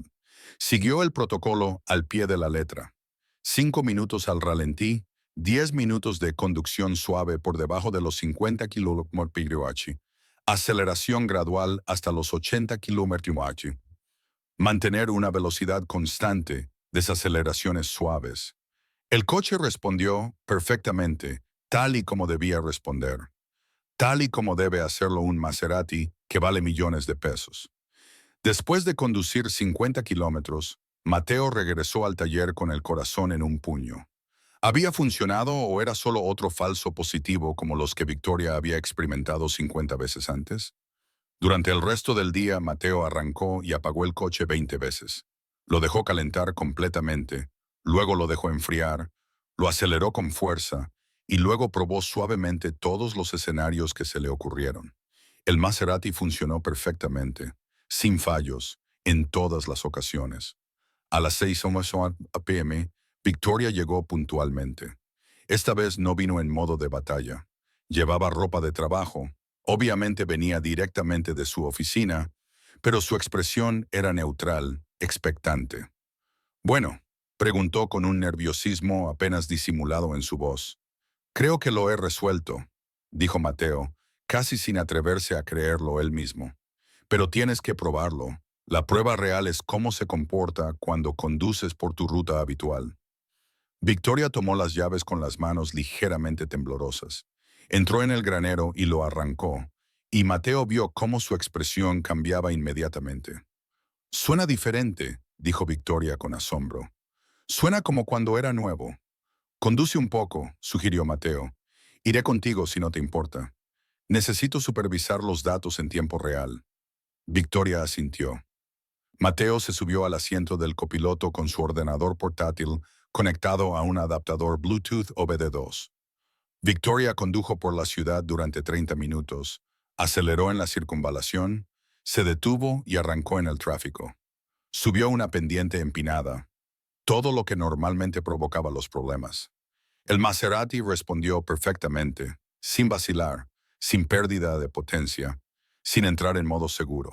Siguió el protocolo al pie de la letra. 5 minutos al ralentí, 10 minutos de conducción suave por debajo de los 50 km/h. Aceleración gradual hasta los 80 km/h. Mantener una velocidad constante, desaceleraciones suaves. El coche respondió perfectamente, tal y como debía responder, tal y como debe hacerlo un Maserati que vale millones de pesos. Después de conducir 50 kilómetros, Mateo regresó al taller con el corazón en un puño. ¿Había funcionado o era solo otro falso positivo como los que Victoria había experimentado 50 veces antes? Durante el resto del día, Mateo arrancó y apagó el coche 20 veces. Lo dejó calentar completamente, luego lo dejó enfriar, lo aceleró con fuerza y luego probó suavemente todos los escenarios que se le ocurrieron. El Maserati funcionó perfectamente, sin fallos, en todas las ocasiones. A las 6 p.m., Victoria llegó puntualmente. Esta vez no vino en modo de batalla. Llevaba ropa de trabajo. Obviamente venía directamente de su oficina, pero su expresión era neutral, expectante. Bueno, preguntó con un nerviosismo apenas disimulado en su voz. Creo que lo he resuelto, dijo Mateo, casi sin atreverse a creerlo él mismo. Pero tienes que probarlo. La prueba real es cómo se comporta cuando conduces por tu ruta habitual. Victoria tomó las llaves con las manos ligeramente temblorosas. Entró en el granero y lo arrancó, y Mateo vio cómo su expresión cambiaba inmediatamente. Suena diferente, dijo Victoria con asombro. Suena como cuando era nuevo. Conduce un poco, sugirió Mateo. Iré contigo si no te importa. Necesito supervisar los datos en tiempo real. Victoria asintió. Mateo se subió al asiento del copiloto con su ordenador portátil conectado a un adaptador Bluetooth OBD2. Victoria condujo por la ciudad durante 30 minutos, aceleró en la circunvalación, se detuvo y arrancó en el tráfico. Subió una pendiente empinada, todo lo que normalmente provocaba los problemas. El Maserati respondió perfectamente, sin vacilar, sin pérdida de potencia, sin entrar en modo seguro.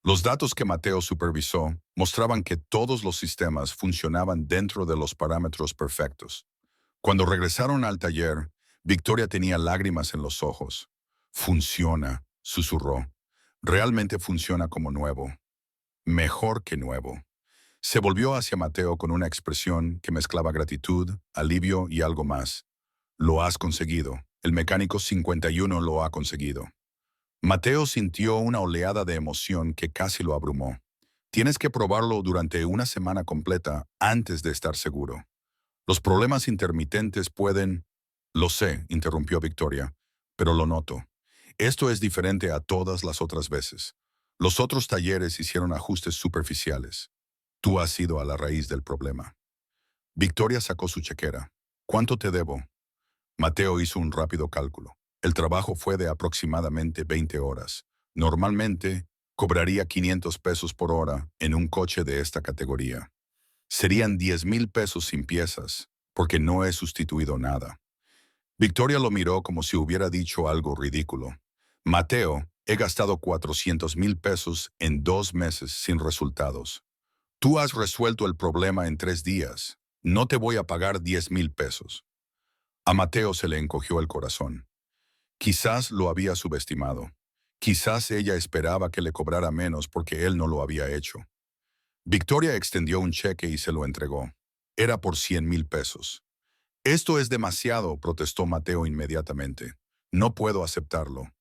Los datos que Mateo supervisó mostraban que todos los sistemas funcionaban dentro de los parámetros perfectos. Cuando regresaron al taller, Victoria tenía lágrimas en los ojos. Funciona, susurró. Realmente funciona como nuevo. Mejor que nuevo. Se volvió hacia Mateo con una expresión que mezclaba gratitud, alivio y algo más. Lo has conseguido. El mecánico 51 lo ha conseguido. Mateo sintió una oleada de emoción que casi lo abrumó. Tienes que probarlo durante una semana completa antes de estar seguro. Los problemas intermitentes pueden... Lo sé, interrumpió Victoria, pero lo noto. Esto es diferente a todas las otras veces. Los otros talleres hicieron ajustes superficiales. Tú has ido a la raíz del problema. Victoria sacó su chequera. ¿Cuánto te debo? Mateo hizo un rápido cálculo. El trabajo fue de aproximadamente 20 horas. Normalmente, cobraría 500 pesos por hora en un coche de esta categoría. Serían 10,000 pesos sin piezas, porque no he sustituido nada. Victoria lo miró como si hubiera dicho algo ridículo. Mateo, he gastado 400,000 pesos en 2 meses sin resultados. Tú has resuelto el problema en 3 días. No te voy a pagar 10,000 pesos. A Mateo se le encogió el corazón. Quizás lo había subestimado. Quizás ella esperaba que le cobrara menos porque él no lo había hecho. Victoria extendió un cheque y se lo entregó. Era por 100,000 pesos. Esto es demasiado, protestó Mateo inmediatamente. No puedo aceptarlo.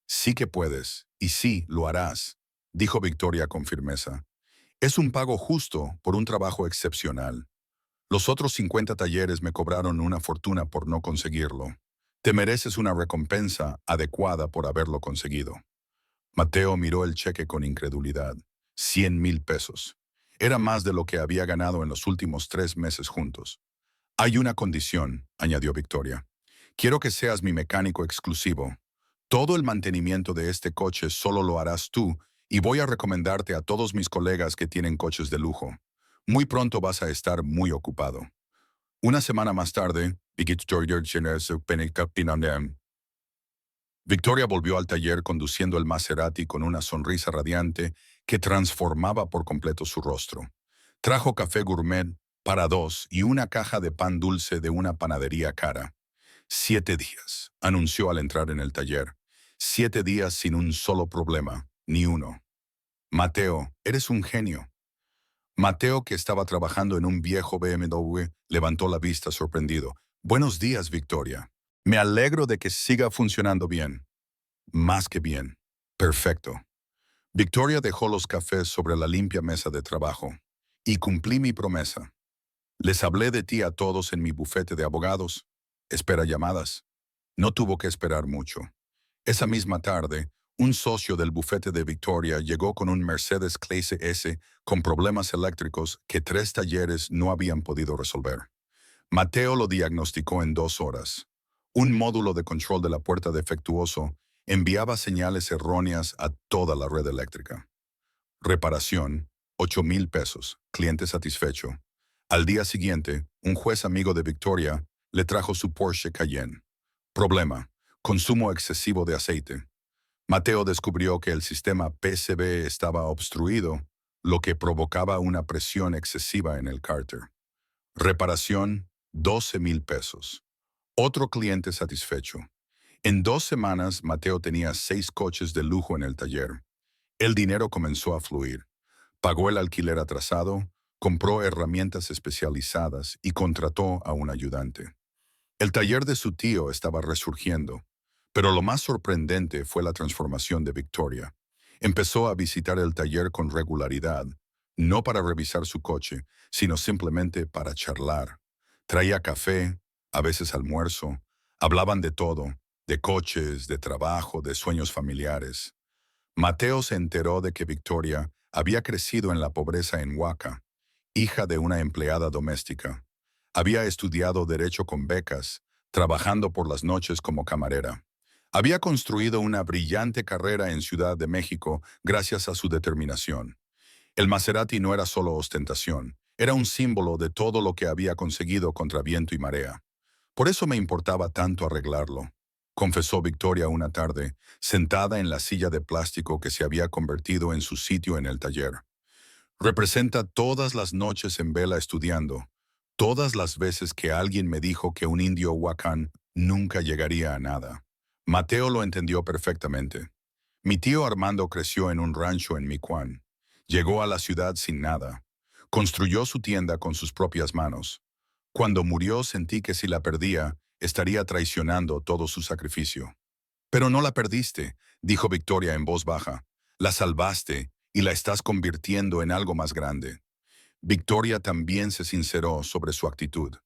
Sí que puedes, y sí, lo harás, dijo Victoria con firmeza. Es un pago justo por un trabajo excepcional. Los otros 50 talleres me cobraron una fortuna por no conseguirlo. Te mereces una recompensa adecuada por haberlo conseguido. Mateo miró el cheque con incredulidad. 100,000 pesos. Era más de lo que había ganado en los últimos 3 meses juntos. Hay una condición, añadió Victoria. Quiero que seas mi mecánico exclusivo. Todo el mantenimiento de este coche solo lo harás tú y voy a recomendarte a todos mis colegas que tienen coches de lujo. Muy pronto vas a estar muy ocupado. Una semana más tarde, Victoria volvió al taller conduciendo el Maserati con una sonrisa radiante que transformaba por completo su rostro. Trajo café gourmet para dos y una caja de pan dulce de una panadería cara. 7 días, anunció al entrar en el taller. 7 días sin un solo problema, ni uno. Mateo, eres un genio. Mateo, que estaba trabajando en un viejo BMW, levantó la vista sorprendido. Buenos días, Victoria. Me alegro de que siga funcionando bien. Más que bien. Perfecto. Victoria dejó los cafés sobre la limpia mesa de trabajo. Y cumplí mi promesa. Les hablé de ti a todos en mi bufete de abogados. Espera llamadas. No tuvo que esperar mucho. Esa misma tarde, un socio del bufete de Victoria llegó con un Mercedes Clase S con problemas eléctricos que 3 talleres no habían podido resolver. Mateo lo diagnosticó en 2 horas. Un módulo de control de la puerta defectuoso enviaba señales erróneas a toda la red eléctrica. Reparación, 8,000 pesos, cliente satisfecho. Al día siguiente, un juez amigo de Victoria le trajo su Porsche Cayenne. Problema, consumo excesivo de aceite. Mateo descubrió que el sistema PCB estaba obstruido, lo que provocaba una presión excesiva en el cárter. Reparación, 12,000 pesos. Otro cliente satisfecho. En 2 semanas, Mateo tenía 6 coches de lujo en el taller. El dinero comenzó a fluir. Pagó el alquiler atrasado, compró herramientas especializadas y contrató a un ayudante. El taller de su tío estaba resurgiendo, pero lo más sorprendente fue la transformación de Victoria. Empezó a visitar el taller con regularidad, no para revisar su coche, sino simplemente para charlar. Traía café, a veces almuerzo, hablaban de todo, de coches, de trabajo, de sueños familiares. Mateo se enteró de que Victoria había crecido en la pobreza en Huaca, hija de una empleada doméstica. Había estudiado derecho con becas, trabajando por las noches como camarera. Había construido una brillante carrera en Ciudad de México gracias a su determinación. El Maserati no era solo ostentación, era un símbolo de todo lo que había conseguido contra viento y marea. Por eso me importaba tanto arreglarlo, confesó Victoria una tarde, sentada en la silla de plástico que se había convertido en su sitio en el taller. Representa todas las noches en vela estudiando, todas las veces que alguien me dijo que un indio huacán nunca llegaría a nada. Mateo lo entendió perfectamente. Mi tío Armando creció en un rancho en Michoacán. Llegó a la ciudad sin nada. Construyó su tienda con sus propias manos. Cuando murió sentí que si la perdía, estaría traicionando todo su sacrificio. Pero no la perdiste, dijo Victoria en voz baja. La salvaste y la estás convirtiendo en algo más grande. Victoria también se sinceró sobre su actitud.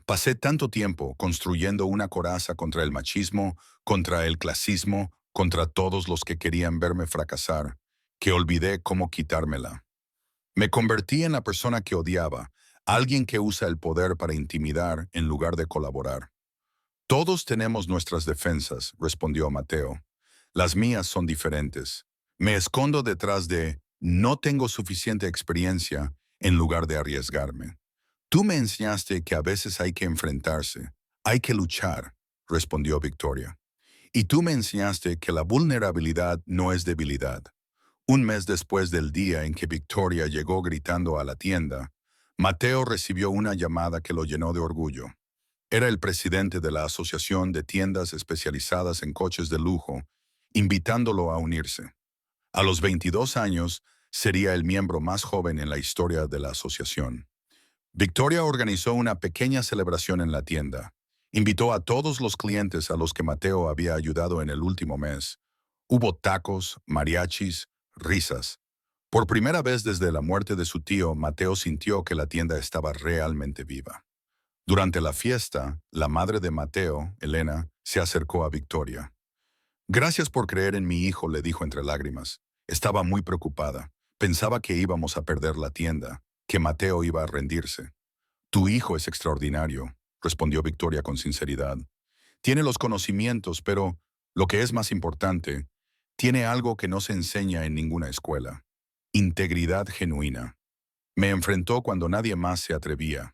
Pasé tanto tiempo construyendo una coraza contra el machismo, contra el clasismo, contra todos los que querían verme fracasar, que olvidé cómo quitármela. Me convertí en la persona que odiaba, alguien que usa el poder para intimidar en lugar de colaborar. Todos tenemos nuestras defensas, respondió Mateo. Las mías son diferentes. Me escondo detrás de no tengo suficiente experiencia en lugar de arriesgarme. Tú me enseñaste que a veces hay que enfrentarse, hay que luchar, respondió Victoria. Y tú me enseñaste que la vulnerabilidad no es debilidad. Un mes después del día en que Victoria llegó gritando a la tienda, Mateo recibió una llamada que lo llenó de orgullo. Era el presidente de la Asociación de Tiendas Especializadas en Coches de Lujo, invitándolo a unirse. A los 22 años, sería el miembro más joven en la historia de la asociación. Victoria organizó una pequeña celebración en la tienda. Invitó a todos los clientes a los que Mateo había ayudado en el último mes. Hubo tacos, mariachis, risas. Por primera vez desde la muerte de su tío, Mateo sintió que la tienda estaba realmente viva. Durante la fiesta, la madre de Mateo, Elena, se acercó a Victoria. Gracias por creer en mi hijo, le dijo entre lágrimas. Estaba muy preocupada. Pensaba que íbamos a perder la tienda, que Mateo iba a rendirse. Tu hijo es extraordinario, respondió Victoria con sinceridad. Tiene los conocimientos, pero, lo que es más importante, tiene algo que no se enseña en ninguna escuela. Integridad genuina. Me enfrentó cuando nadie más se atrevía.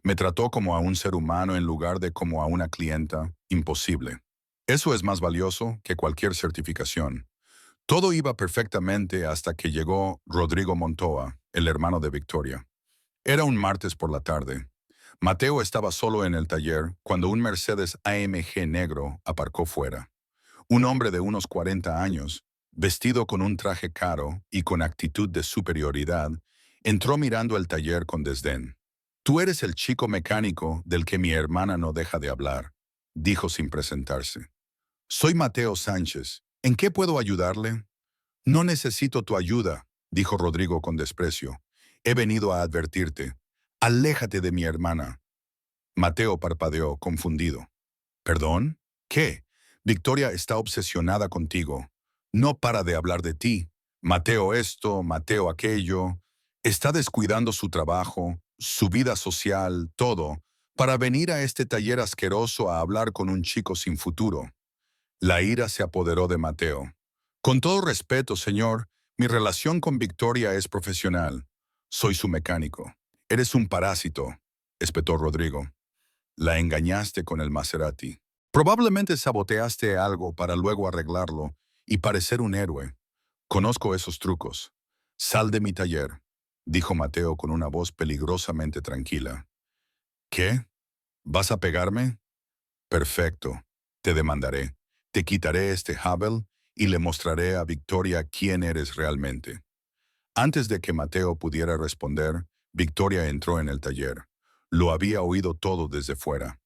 Me trató como a un ser humano en lugar de como a una clienta. Imposible. Eso es más valioso que cualquier certificación. Todo iba perfectamente hasta que llegó Rodrigo Montoa, el hermano de Victoria. Era un martes por la tarde. Mateo estaba solo en el taller cuando un Mercedes AMG negro aparcó fuera. Un hombre de unos 40 años, vestido con un traje caro y con actitud de superioridad, entró mirando el taller con desdén. Tú eres el chico mecánico del que mi hermana no deja de hablar, dijo sin presentarse. Soy Mateo Sánchez. ¿En qué puedo ayudarle? No necesito tu ayuda, dijo Rodrigo con desprecio. He venido a advertirte. Aléjate de mi hermana. Mateo parpadeó, confundido. ¿Perdón? ¿Qué? Victoria está obsesionada contigo. No para de hablar de ti. Mateo esto, Mateo aquello. Está descuidando su trabajo, su vida social, todo, para venir a este taller asqueroso a hablar con un chico sin futuro. La ira se apoderó de Mateo. Con todo respeto, señor, mi relación con Victoria es profesional. Soy su mecánico. Eres un parásito, espetó Rodrigo. La engañaste con el Maserati. Probablemente saboteaste algo para luego arreglarlo y parecer un héroe. Conozco esos trucos. Sal de mi taller, dijo Mateo con una voz peligrosamente tranquila. ¿Qué? ¿Vas a pegarme? Perfecto. Te demandaré. Te quitaré este Hubble y le mostraré a Victoria quién eres realmente. Antes de que Mateo pudiera responder, Victoria entró en el taller. Lo había oído todo desde fuera.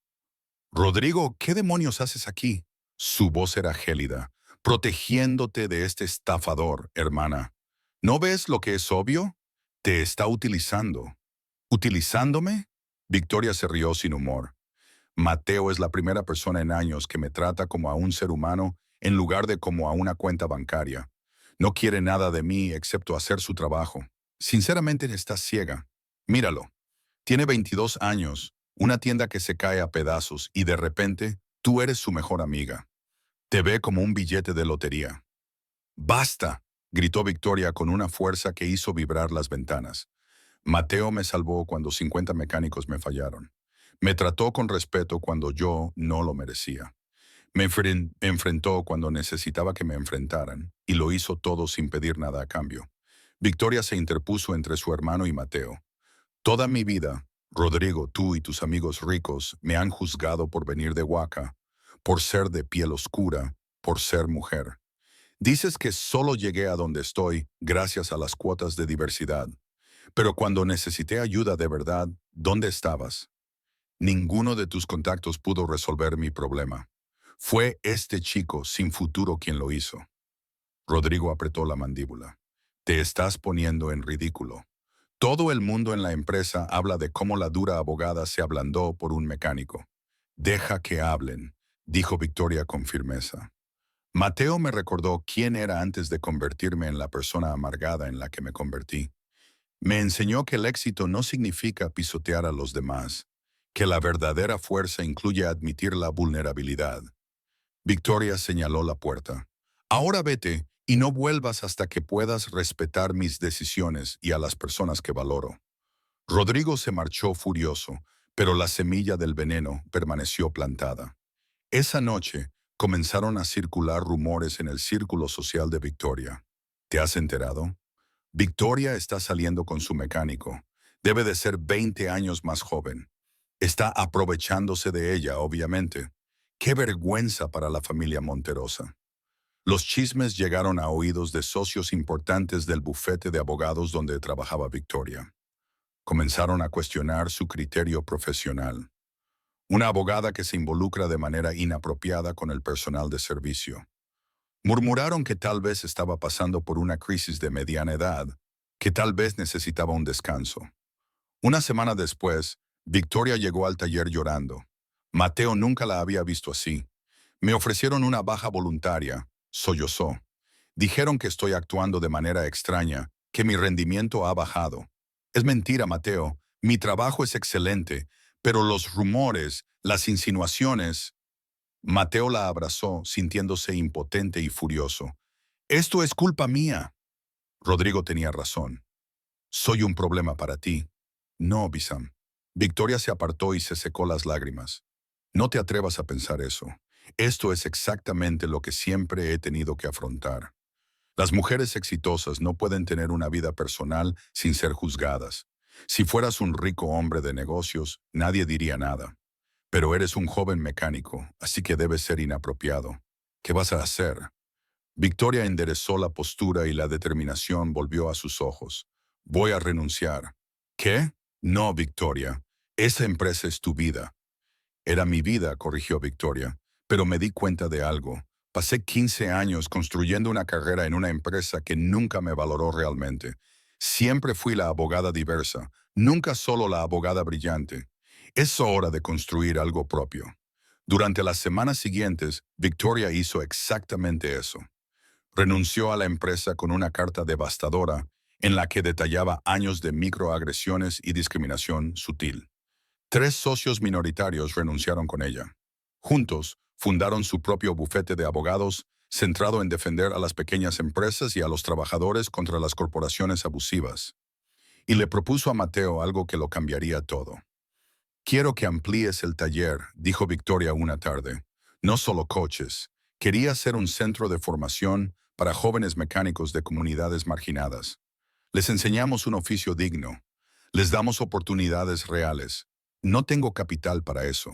Rodrigo, ¿qué demonios haces aquí? Su voz era gélida. Protegiéndote de este estafador, hermana. ¿No ves lo que es obvio? Te está utilizando. ¿Utilizándome? Victoria se rió sin humor. Mateo es la primera persona en años que me trata como a un ser humano en lugar de como a una cuenta bancaria. No quiere nada de mí excepto hacer su trabajo. Sinceramente está ciega. Míralo. Tiene 22 años, una tienda que se cae a pedazos y de repente tú eres su mejor amiga. Te ve como un billete de lotería. ¡Basta!, gritó Victoria con una fuerza que hizo vibrar las ventanas. Mateo me salvó cuando 50 mecánicos me fallaron. Me trató con respeto cuando yo no lo merecía. Me enfrentó cuando necesitaba que me enfrentaran, y lo hizo todo sin pedir nada a cambio. Victoria se interpuso entre su hermano y Mateo. Toda mi vida, Rodrigo, tú y tus amigos ricos me han juzgado por venir de Huaca, por ser de piel oscura, por ser mujer. Dices que solo llegué a donde estoy gracias a las cuotas de diversidad. Pero cuando necesité ayuda de verdad, ¿dónde estabas? Ninguno de tus contactos pudo resolver mi problema. Fue este chico sin futuro quien lo hizo. Rodrigo apretó la mandíbula. Te estás poniendo en ridículo. Todo el mundo en la empresa habla de cómo la dura abogada se ablandó por un mecánico. Deja que hablen, dijo Victoria con firmeza. Mateo me recordó quién era antes de convertirme en la persona amargada en la que me convertí. Me enseñó que el éxito no significa pisotear a los demás, que la verdadera fuerza incluye admitir la vulnerabilidad. Victoria señaló la puerta. Ahora vete y no vuelvas hasta que puedas respetar mis decisiones y a las personas que valoro. Rodrigo se marchó furioso, pero la semilla del veneno permaneció plantada. Esa noche comenzaron a circular rumores en el círculo social de Victoria. ¿Te has enterado? Victoria está saliendo con su mecánico. Debe de ser 20 años más joven. Está aprovechándose de ella, obviamente. ¡Qué vergüenza para la familia Monterosa! Los chismes llegaron a oídos de socios importantes del bufete de abogados donde trabajaba Victoria. Comenzaron a cuestionar su criterio profesional. Una abogada que se involucra de manera inapropiada con el personal de servicio. Murmuraron que tal vez estaba pasando por una crisis de mediana edad, que tal vez necesitaba un descanso. Una semana después, Victoria llegó al taller llorando. Mateo nunca la había visto así. Me ofrecieron una baja voluntaria, sollozó. Dijeron que estoy actuando de manera extraña, que mi rendimiento ha bajado. Es mentira, Mateo. Mi trabajo es excelente, pero los rumores, las insinuaciones... Mateo la abrazó, sintiéndose impotente y furioso. Esto es culpa mía. Rodrigo tenía razón. Soy un problema para ti. No, Bisam. Victoria se apartó y se secó las lágrimas. No te atrevas a pensar eso. Esto es exactamente lo que siempre he tenido que afrontar. Las mujeres exitosas no pueden tener una vida personal sin ser juzgadas. Si fueras un rico hombre de negocios, nadie diría nada. Pero eres un joven mecánico, así que debes ser inapropiado. ¿Qué vas a hacer? Victoria enderezó la postura y la determinación volvió a sus ojos. Voy a renunciar. ¿Qué? No, Victoria. Esa empresa es tu vida. Era mi vida, corrigió Victoria, pero me di cuenta de algo. Pasé 15 años construyendo una carrera en una empresa que nunca me valoró realmente. Siempre fui la abogada diversa, nunca solo la abogada brillante. Es hora de construir algo propio. Durante las semanas siguientes, Victoria hizo exactamente eso. Renunció a la empresa con una carta devastadora en la que detallaba años de microagresiones y discriminación sutil. 3 socios minoritarios renunciaron con ella. Juntos, fundaron su propio bufete de abogados centrado en defender a las pequeñas empresas y a los trabajadores contra las corporaciones abusivas. Y le propuso a Mateo algo que lo cambiaría todo. Quiero que amplíes el taller, dijo Victoria una tarde. No solo coches. Quería ser un centro de formación para jóvenes mecánicos de comunidades marginadas. Les enseñamos un oficio digno. Les damos oportunidades reales. No tengo capital para eso.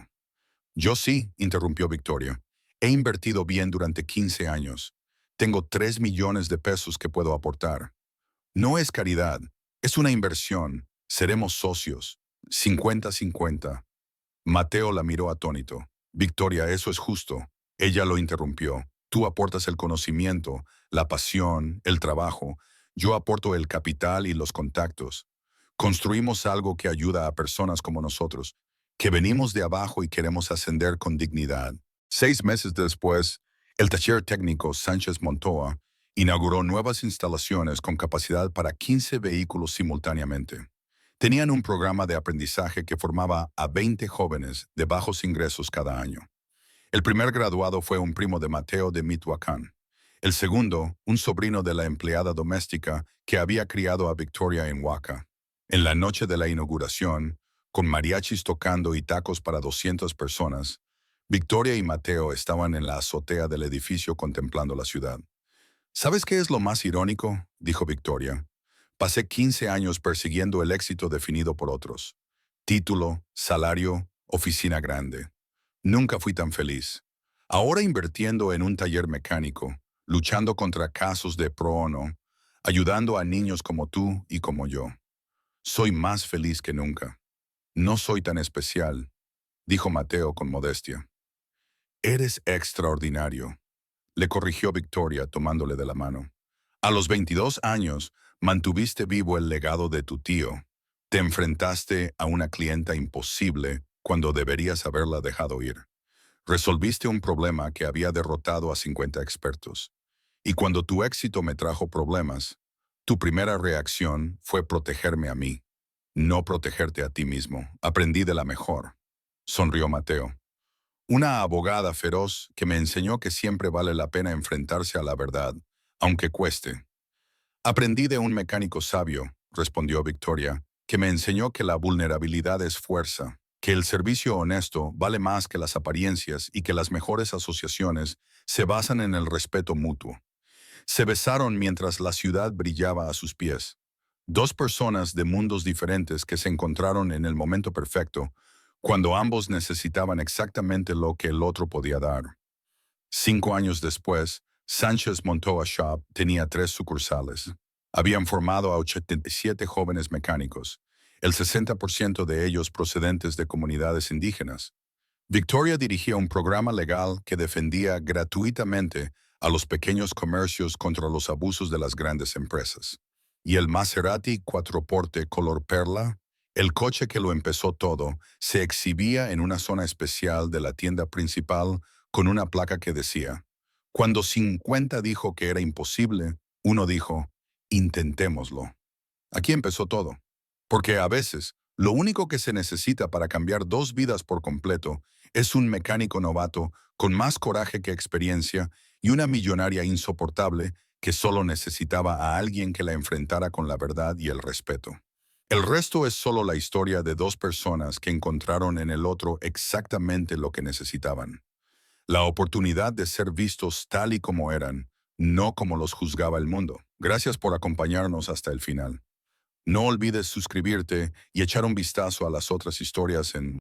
Yo sí, interrumpió Victoria. He invertido bien durante 15 años. Tengo 3 millones de pesos que puedo aportar. No es caridad, es una inversión. Seremos socios. 50-50. Mateo la miró atónito. Victoria, eso es justo. Ella lo interrumpió. Tú aportas el conocimiento, la pasión, el trabajo. Yo aporto el capital y los contactos. Construimos algo que ayuda a personas como nosotros, que venimos de abajo y queremos ascender con dignidad. 6 meses después, el taller técnico Sánchez Montoa inauguró nuevas instalaciones con capacidad para 15 vehículos simultáneamente. Tenían un programa de aprendizaje que formaba a 20 jóvenes de bajos ingresos cada año. El primer graduado fue un primo de Mateo de Michoacán. El segundo, un sobrino de la empleada doméstica que había criado a Victoria en Huaca. En la noche de la inauguración, con mariachis tocando y tacos para 200 personas, Victoria y Mateo estaban en la azotea del edificio contemplando la ciudad. ¿Sabes qué es lo más irónico?, dijo Victoria. Pasé 15 años persiguiendo el éxito definido por otros. Título, salario, oficina grande. Nunca fui tan feliz. Ahora invirtiendo en un taller mecánico, luchando contra casos de pro bono, ayudando a niños como tú y como yo. Soy más feliz que nunca. No soy tan especial, dijo Mateo con modestia. Eres extraordinario, le corrigió Victoria tomándole de la mano. A los 22 años, mantuviste vivo el legado de tu tío. Te enfrentaste a una clienta imposible cuando deberías haberla dejado ir. Resolviste un problema que había derrotado a 50 expertos. Y cuando tu éxito me trajo problemas, tu primera reacción fue protegerme a mí, no protegerte a ti mismo. Aprendí de la mejor. Sonrió Mateo. Una abogada feroz que me enseñó que siempre vale la pena enfrentarse a la verdad, aunque cueste. Aprendí de un mecánico sabio, respondió Victoria, que me enseñó que la vulnerabilidad es fuerza, que el servicio honesto vale más que las apariencias y que las mejores asociaciones se basan en el respeto mutuo. Se besaron mientras la ciudad brillaba a sus pies. 2 personas de mundos diferentes que se encontraron en el momento perfecto, cuando ambos necesitaban exactamente lo que el otro podía dar. 5 años después, Sánchez Montoa Shop tenía 3 sucursales. Habían formado a 87 jóvenes mecánicos, el 60% de ellos procedentes de comunidades indígenas. Victoria dirigía un programa legal que defendía gratuitamente a los pequeños comercios contra los abusos de las grandes empresas. Y el Maserati Quattroporte color perla, el coche que lo empezó todo, se exhibía en una zona especial de la tienda principal con una placa que decía: cuando 50 dijo que era imposible, uno dijo, intentémoslo. Aquí empezó todo. Porque a veces, lo único que se necesita para cambiar dos vidas por completo es un mecánico novato con más coraje que experiencia y una millonaria insoportable que solo necesitaba a alguien que la enfrentara con la verdad y el respeto. El resto es solo la historia de dos personas que encontraron en el otro exactamente lo que necesitaban. La oportunidad de ser vistos tal y como eran, no como los juzgaba el mundo. Gracias por acompañarnos hasta el final. No olvides suscribirte y echar un vistazo a las otras historias en